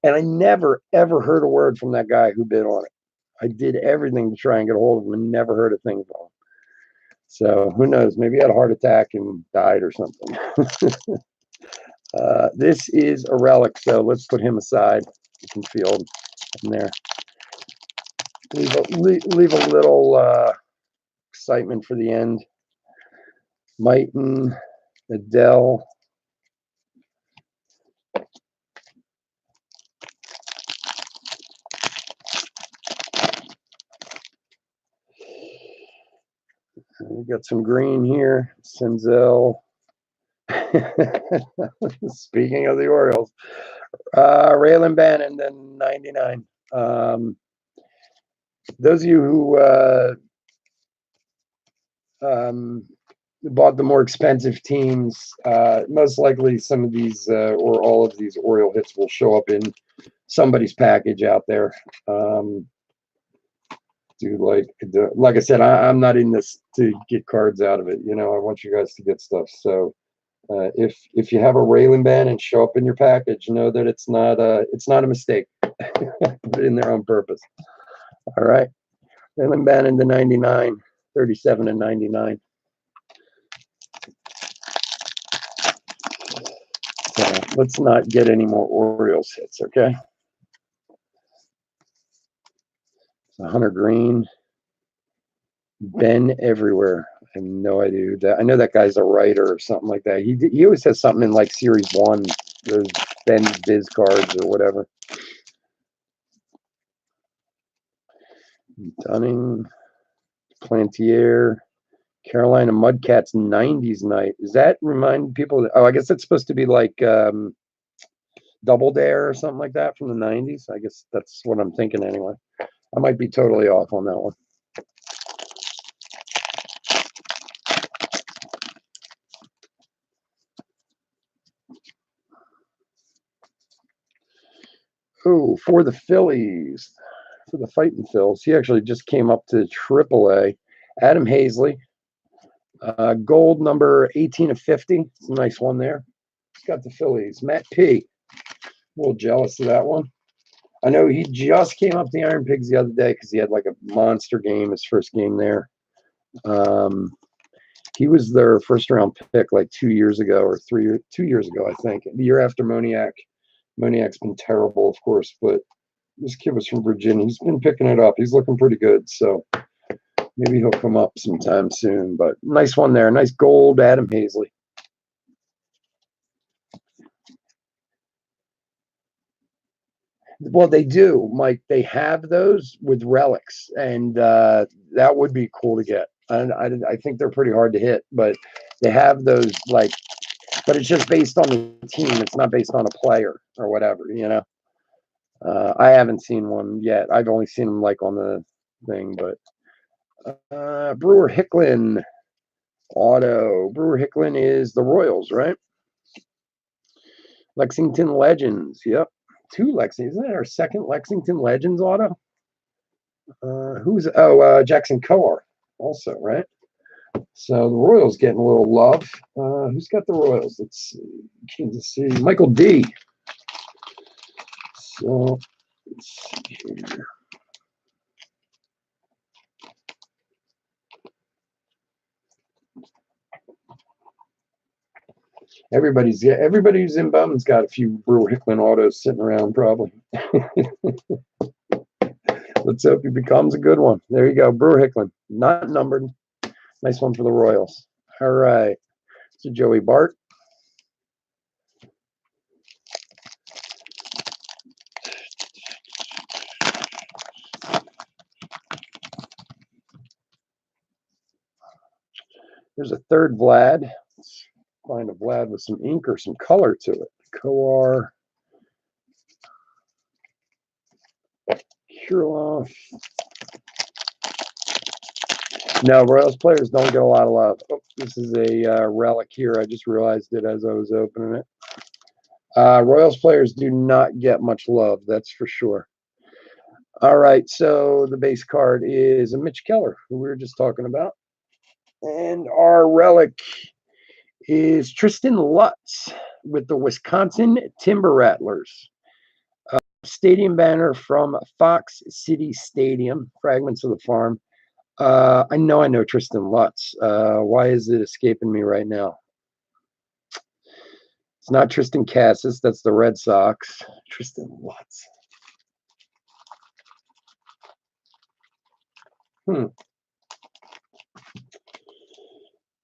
A: and I never ever heard a word from that guy who bid on it. I did everything to try and get a hold of him, and never heard a thing from him. So who knows? Maybe he had a heart attack and died or something. This is a relic, so let's put him aside. You can field in there. Leave a little excitement for the end. Mighton, Adele. We got some green here. Senzel. Speaking of the Orioles, Raylan Bannon, then 99. Those of you who bought the more expensive teams, most likely some of these or all of these Oriole hits will show up in somebody's package out there. Dude, like I said, I'm not in this to get cards out of it. I want you guys to get stuff. So if you have a Raylan band and show up in your package, know that it's not a mistake. Put it in there on purpose. All right, Raylan band in the 99, 37 and 99. So let's not get any more Orioles hits, okay? So Hunter Green, Ben everywhere. I have no idea who that. I know that guy's a writer or something like that. He always has something in like Series 1, those Ben Biz cards or whatever. Dunning, Plantier, Carolina Mudcats 90s night. Does that remind people? I guess it's supposed to be like Double Dare or something like that from the 90s. I guess that's what I'm thinking anyway. I might be totally off on that one. Oh, for the Phillies, for the Fighting Phils, he actually just came up to AAA. Adam Hazley, gold number 18 of 50. It's a nice one there. He's got the Phillies. Matt P. A little jealous of that one. I know he just came up the Iron Pigs the other day because he had like a monster game, his first game there. He was their first round pick like 2 years ago or 2 years ago, I think. The year after Moniak. Moniak's been terrible, of course, but this kid was from Virginia. He's been picking it up. He's looking pretty good. So maybe he'll come up sometime soon. But nice one there. Nice gold, Adam Hazley. Well, they do, Mike. They have those with relics, and that would be cool to get. I think they're pretty hard to hit, but they have those but it's just based on the team. It's not based on a player or whatever, you know. I haven't seen one yet. I've only seen them like on the thing, but Brewer Hicklin auto. Brewer Hicklin is the Royals, right? Lexington Legends. Yep. Two Lexington. Isn't that our second Lexington Legends auto? Jackson Coar also, right? So the Royals getting a little love. Who's got the Royals? Let's see. Kansas City. Michael D. So let's see here. Everybody who's in Bowman's got a few Brewer Hicklin autos sitting around, probably. Let's hope he becomes a good one. There you go, Brewer Hicklin, not numbered. Nice one for the Royals. All right, so Joey Bart. There's a third Vlad. Let's find a Vlad with some ink or some color to it. Coar. Kirilloff. No, Royals players don't get a lot of love. Oh, this is a relic here. I just realized it as I was opening it. Royals players do not get much love, that's for sure. All right, so the base card is a Mitch Keller, who we were just talking about. And our relic is Tristan Lutz with the Wisconsin Timber Rattlers. Stadium banner from Fox City Stadium, fragments of the farm. I know Tristan Lutz. Why is it escaping me right now? It's not Tristan Cassis. That's the Red Sox. Tristan Lutz.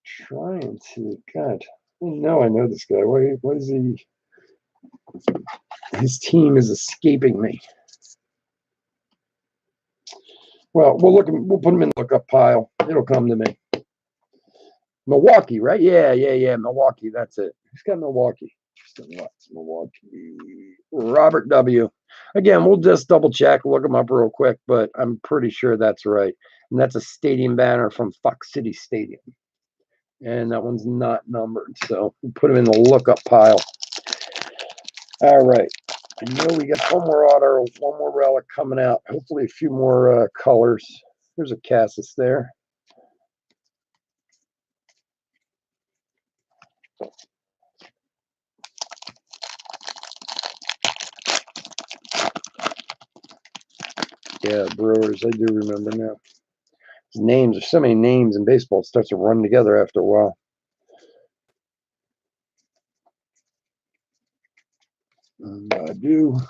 A: Trying to, God, I know this guy. What is he? His team is escaping me. Well, we'll put him in the lookup pile. It'll come to me. Milwaukee, right? Yeah. Milwaukee. That's it. Who's got Milwaukee? Milwaukee. Robert W. Again, we'll just double check, look him up real quick, but I'm pretty sure that's right. And that's a stadium banner from Fox City Stadium. And that one's not numbered, so we'll put him in the lookup pile. All right. I know we got one more auto, one more relic coming out. Hopefully a few more colors. There's a Cassis there. Yeah, Brewers, I do remember now. Names, there's so many names in baseball, it starts to run together after a while. I do.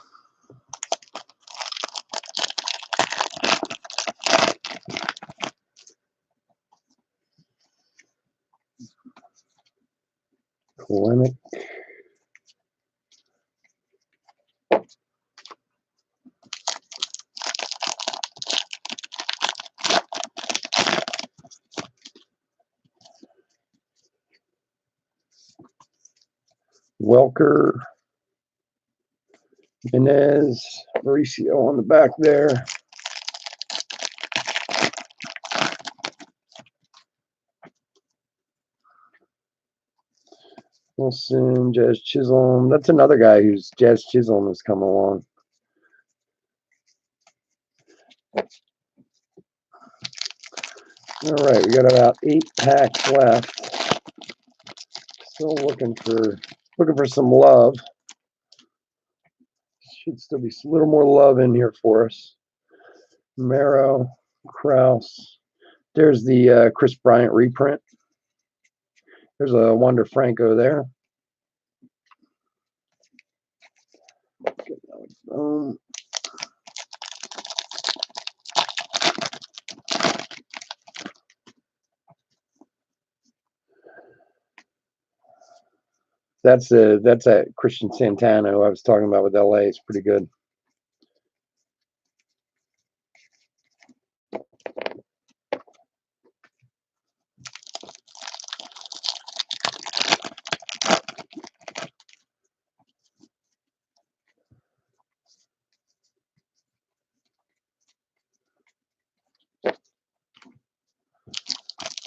A: Clinic. Welker. Inez. Mauricio on the back there. Wilson, Jazz Chisholm. That's another guy who's Jazz Chisholm has come along. All right, we got about 8 packs left. Still looking for some love. Should still be a little more love in here for us. Marrow, Kraus. There's the Chris Bryant reprint. There's a Wander Franco there. Boom. That's a Christian Santana who I was talking about with LA. It's pretty good.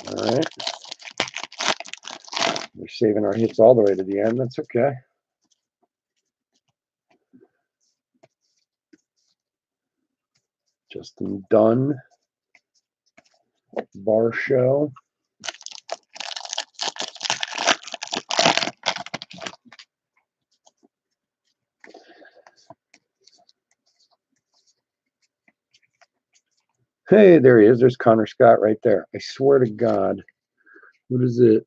A: All right. We're saving our hits all the way to the end. That's okay. Justin Dunn. Varsho. Hey, there he is. There's Connor Scott right there. I swear to God. What is it?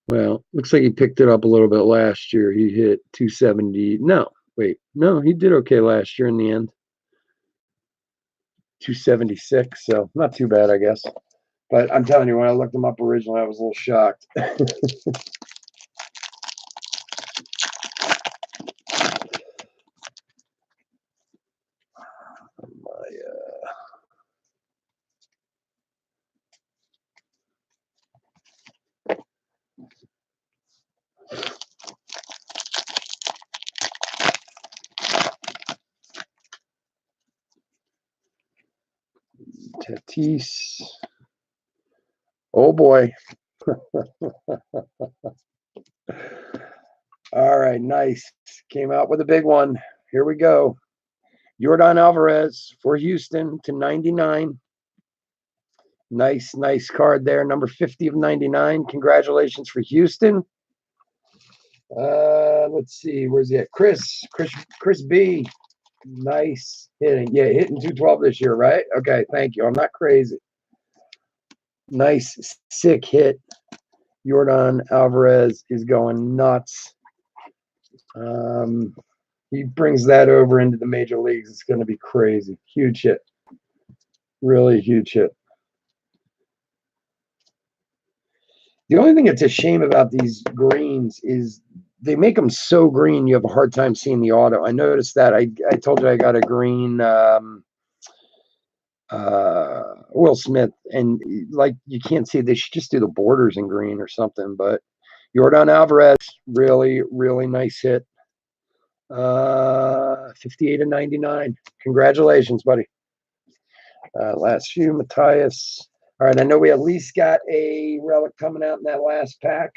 A: Well, looks like he picked it up a little bit last year. He hit 270. No, wait. No, he did okay last year in the end. 276, so not too bad, I guess. But I'm telling you, when I looked him up originally, I was a little shocked. Tatis. Oh boy. All right, nice. Came out with a big one. Here we go. Yordan Alvarez for Houston /99. Nice card there. Number 50 of 99. Congratulations for Houston. Let's see. Where's he at? Chris B. Nice hitting. Yeah, hitting 212 this year, right? Okay, thank you. I'm not crazy. Nice, sick hit. Yordan Alvarez is going nuts. He brings that over into the major leagues. It's going to be crazy. Huge hit. Really huge hit. The only thing that's a shame about these greens is they make them so green you have a hard time seeing the auto. I noticed that. I told you I got a green Will Smith, and like you can't see. They should just do the borders in green or something. But Yordan Alvarez, really nice hit. 58 of 99. Congratulations, buddy. Last few, Matthias. All right, I know we at least got a relic coming out in that last pack.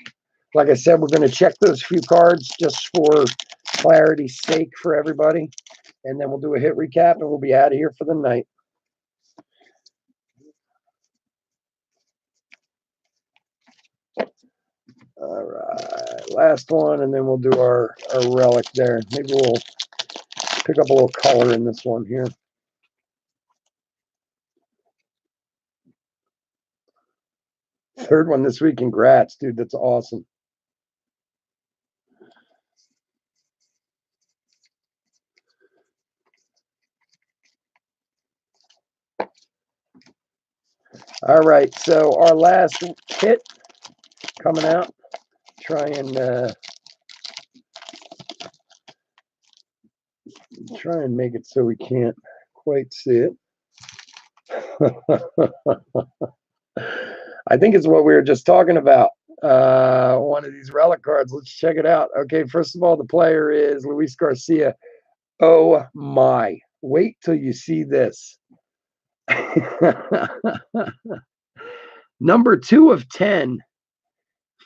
A: Like I said, we're going to check those few cards just for clarity's sake for everybody. And then we'll do a hit recap, and we'll be out of here for the night. All right, last one, and then we'll do our relic there. Maybe we'll pick up a little color in this one here. Third one this week. Congrats, dude. That's awesome. All right, so our last hit coming out. Try and make it so we can't quite see it. I think it's what we were just talking about. One of these relic cards. Let's check it out. Okay, first of all, the player is Luis Garcia. Oh my. Wait till you see this. Number 2 of 10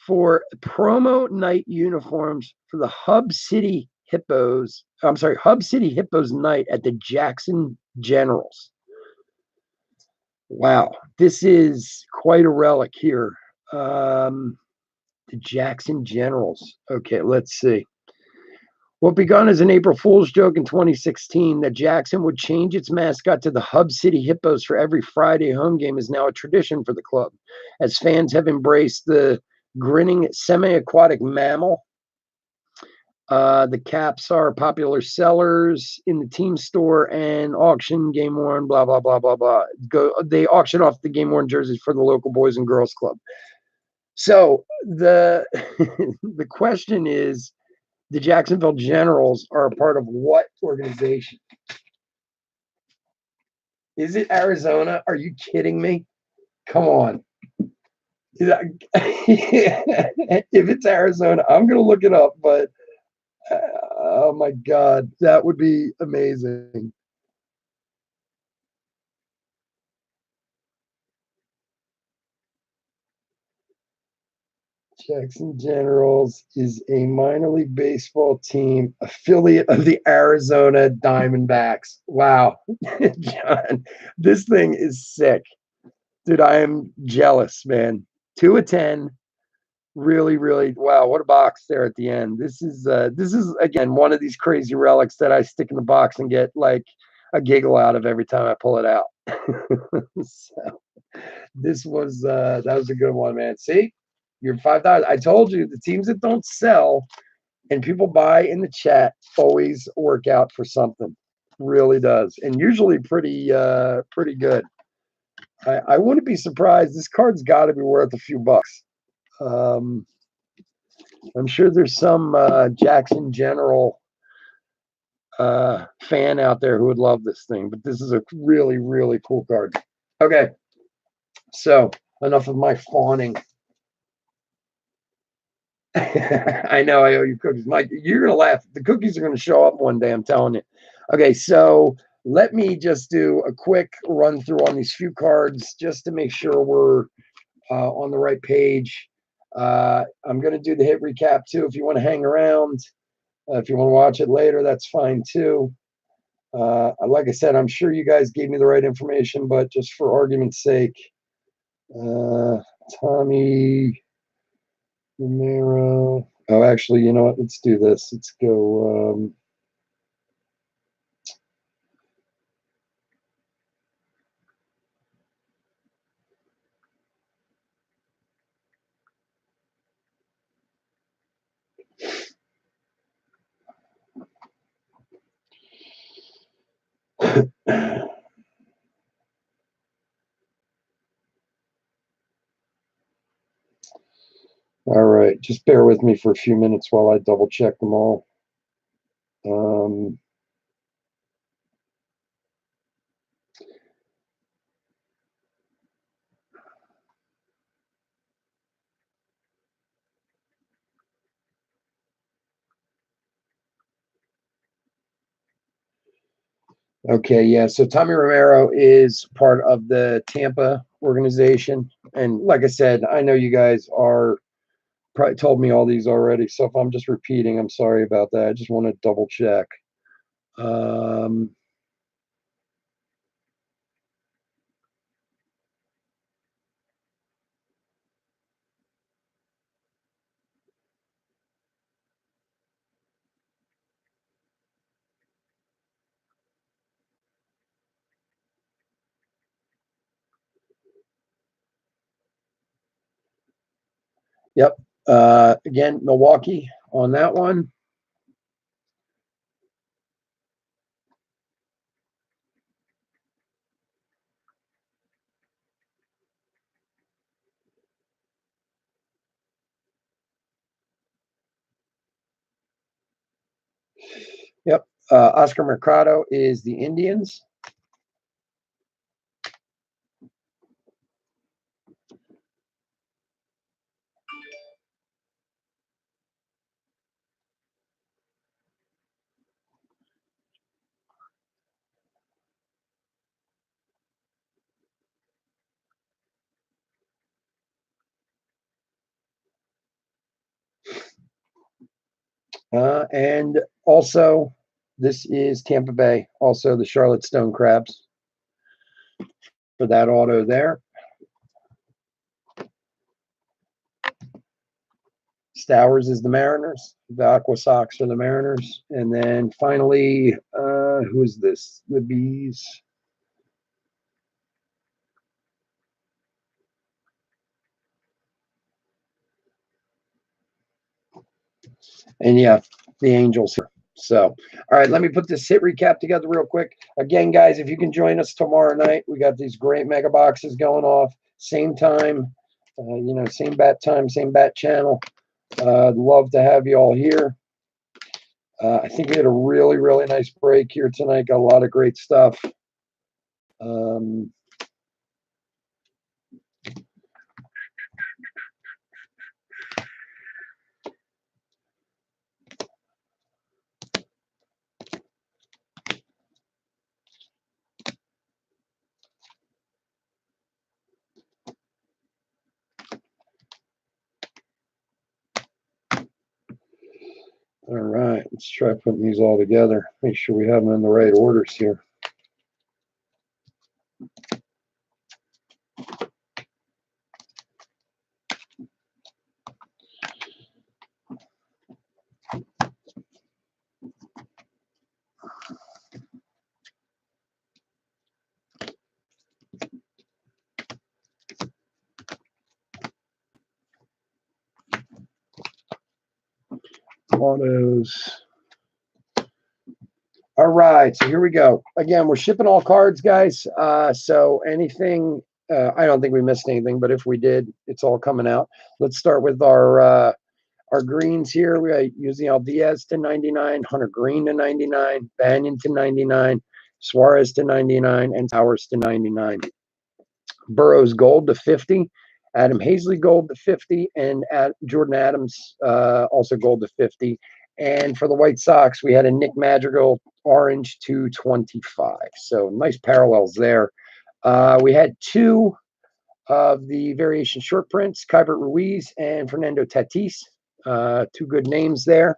A: for promo night uniforms for the Hub City Hippos. I'm sorry, Hub City Hippos night at the Jackson Generals. Wow, this is quite a relic here. The Jackson Generals. Okay, let's see. What begun as an April Fool's joke in 2016 that Jackson would change its mascot to the Hub City Hippos for every Friday home game is now a tradition for the club, as fans have embraced the grinning semi-aquatic mammal. The caps are popular sellers in the team store and auction game worn, blah, blah, blah, blah, blah. They auction off the game worn jerseys for the local Boys and Girls Club. So the the question is, the Jacksonville Generals are a part of what organization? Is it Arizona? Are you kidding me? Come on. If it's Arizona, I'm going to look it up, but oh my God, that would be amazing. Jackson Generals is a minor league baseball team affiliate of the Arizona Diamondbacks. Wow. John, this thing is sick. Dude, I am jealous, man. 2 of 10. Really, really, wow, what a box there at the end. This is again one of these crazy relics that I stick in the box and get like a giggle out of every time I pull it out. So this was that was a good one, man. See, you're $5. I told you the teams that don't sell and people buy in the chat always work out for something. Really does, and usually pretty good. I wouldn't be surprised. This card's got to be worth a few bucks. I'm sure there's some Jackson General fan out there who would love this thing, but this is a really, really cool card. Okay, so enough of my fawning. I know I owe you cookies, Mike. You're gonna laugh. The cookies are gonna show up one day. I'm telling you. Okay, so let me just do a quick run through on these few cards just to make sure we're on the right page. I'm going to do the hit recap too. If you want to hang around, if you want to watch it later, that's fine too. Like I said, I'm sure you guys gave me the right information, but just for argument's sake, Tommy Romero. Oh, actually, you know what? Let's do this. Let's go. All right, just bear with me for a few minutes while I double check them all. Okay, yeah. So Tommy Romero is part of the Tampa organization. And like I said, I know you guys are probably told me all these already. So if I'm just repeating, I'm sorry about that. I just want to double check. Um, yep. Again, Milwaukee on that one. Yep. Oscar Mercado is the Indians. And also, this is Tampa Bay, also the Charlotte Stone Crabs for that auto there. Stowers is the Mariners. The Aqua Sox are the Mariners. And then finally, who is this? The Bees. And yeah, the Angels. So, all right, let me put this hit recap together real quick. Again, guys, if you can join us tomorrow night, we got these great mega boxes going off. Same time, same bat time, same bat channel. I'd love to have you all here. I think we had a really, really nice break here tonight. Got a lot of great stuff. All right, let's try putting these all together. Make sure we have them in the right orders here. Autos. All right, so here we go. Again, we're shipping all cards, guys. So anything, I don't think we missed anything, but if we did, it's all coming out. Let's start with our greens here. We got using Aldiaz to 99, Hunter Green to 99, Banyan to 99, Suarez to 99, and Towers to 99. Burrows Gold to 50, Adam Hazley Gold to 50, and Jordan Adams also Gold to 50. And for the White Sox, we had a Nick Madrigal Orange to 25. So nice parallels there. We had two of the variation short prints, Keibert Ruiz and Fernando Tatis. Two good names there.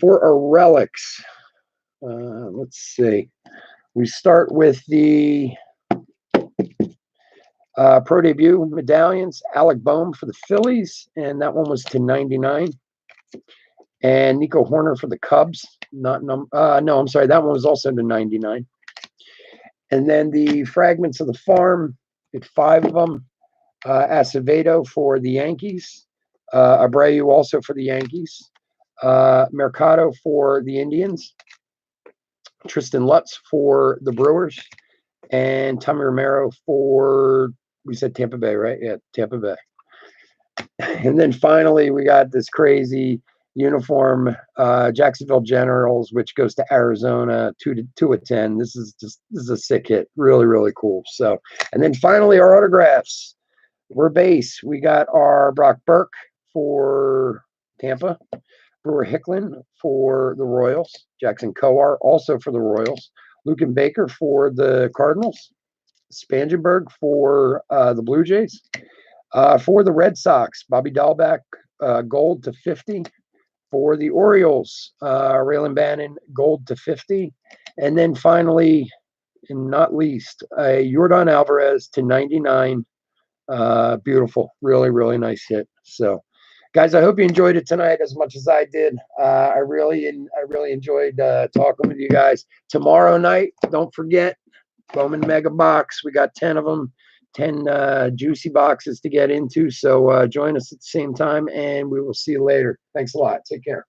A: For our relics, let's see. We start with the Pro Debut medallions. Alec Boehm for the Phillies, and that one was to 99. And Nico Horner for the Cubs. No, I'm sorry. That one was also to 99. And then the fragments of the farm, at 5 of them. Acevedo for the Yankees. Abreu also for the Yankees. Mercado for the Indians. Tristan Lutz for the Brewers. And Tommy Romero for, we said Tampa Bay, right? Yeah, Tampa Bay. And then finally, we got this crazy uniform, Jacksonville Generals, which goes to Arizona, 2/10. This is a sick hit. Really, really cool. So, and then finally, our autographs. We're base. We got our Brock Burke for Tampa, Brewer Hicklin for the Royals, Jackson Kowar also for the Royals, Lucan Baker for the Cardinals, Spangenberg for the Blue Jays, for the Red Sox, Bobby Dahlbeck, gold to 50. For the Orioles, Raylan Bannon, gold to 50. And then finally, and not least, Yordan Alvarez to 99. Beautiful. Really, really nice hit. So, guys, I hope you enjoyed it tonight as much as I did. I really enjoyed talking with you guys. Tomorrow night, don't forget, Bowman Mega Box. We got 10 of them, 10 juicy boxes to get into. So join us at the same time, and we will see you later. Thanks a lot. Take care.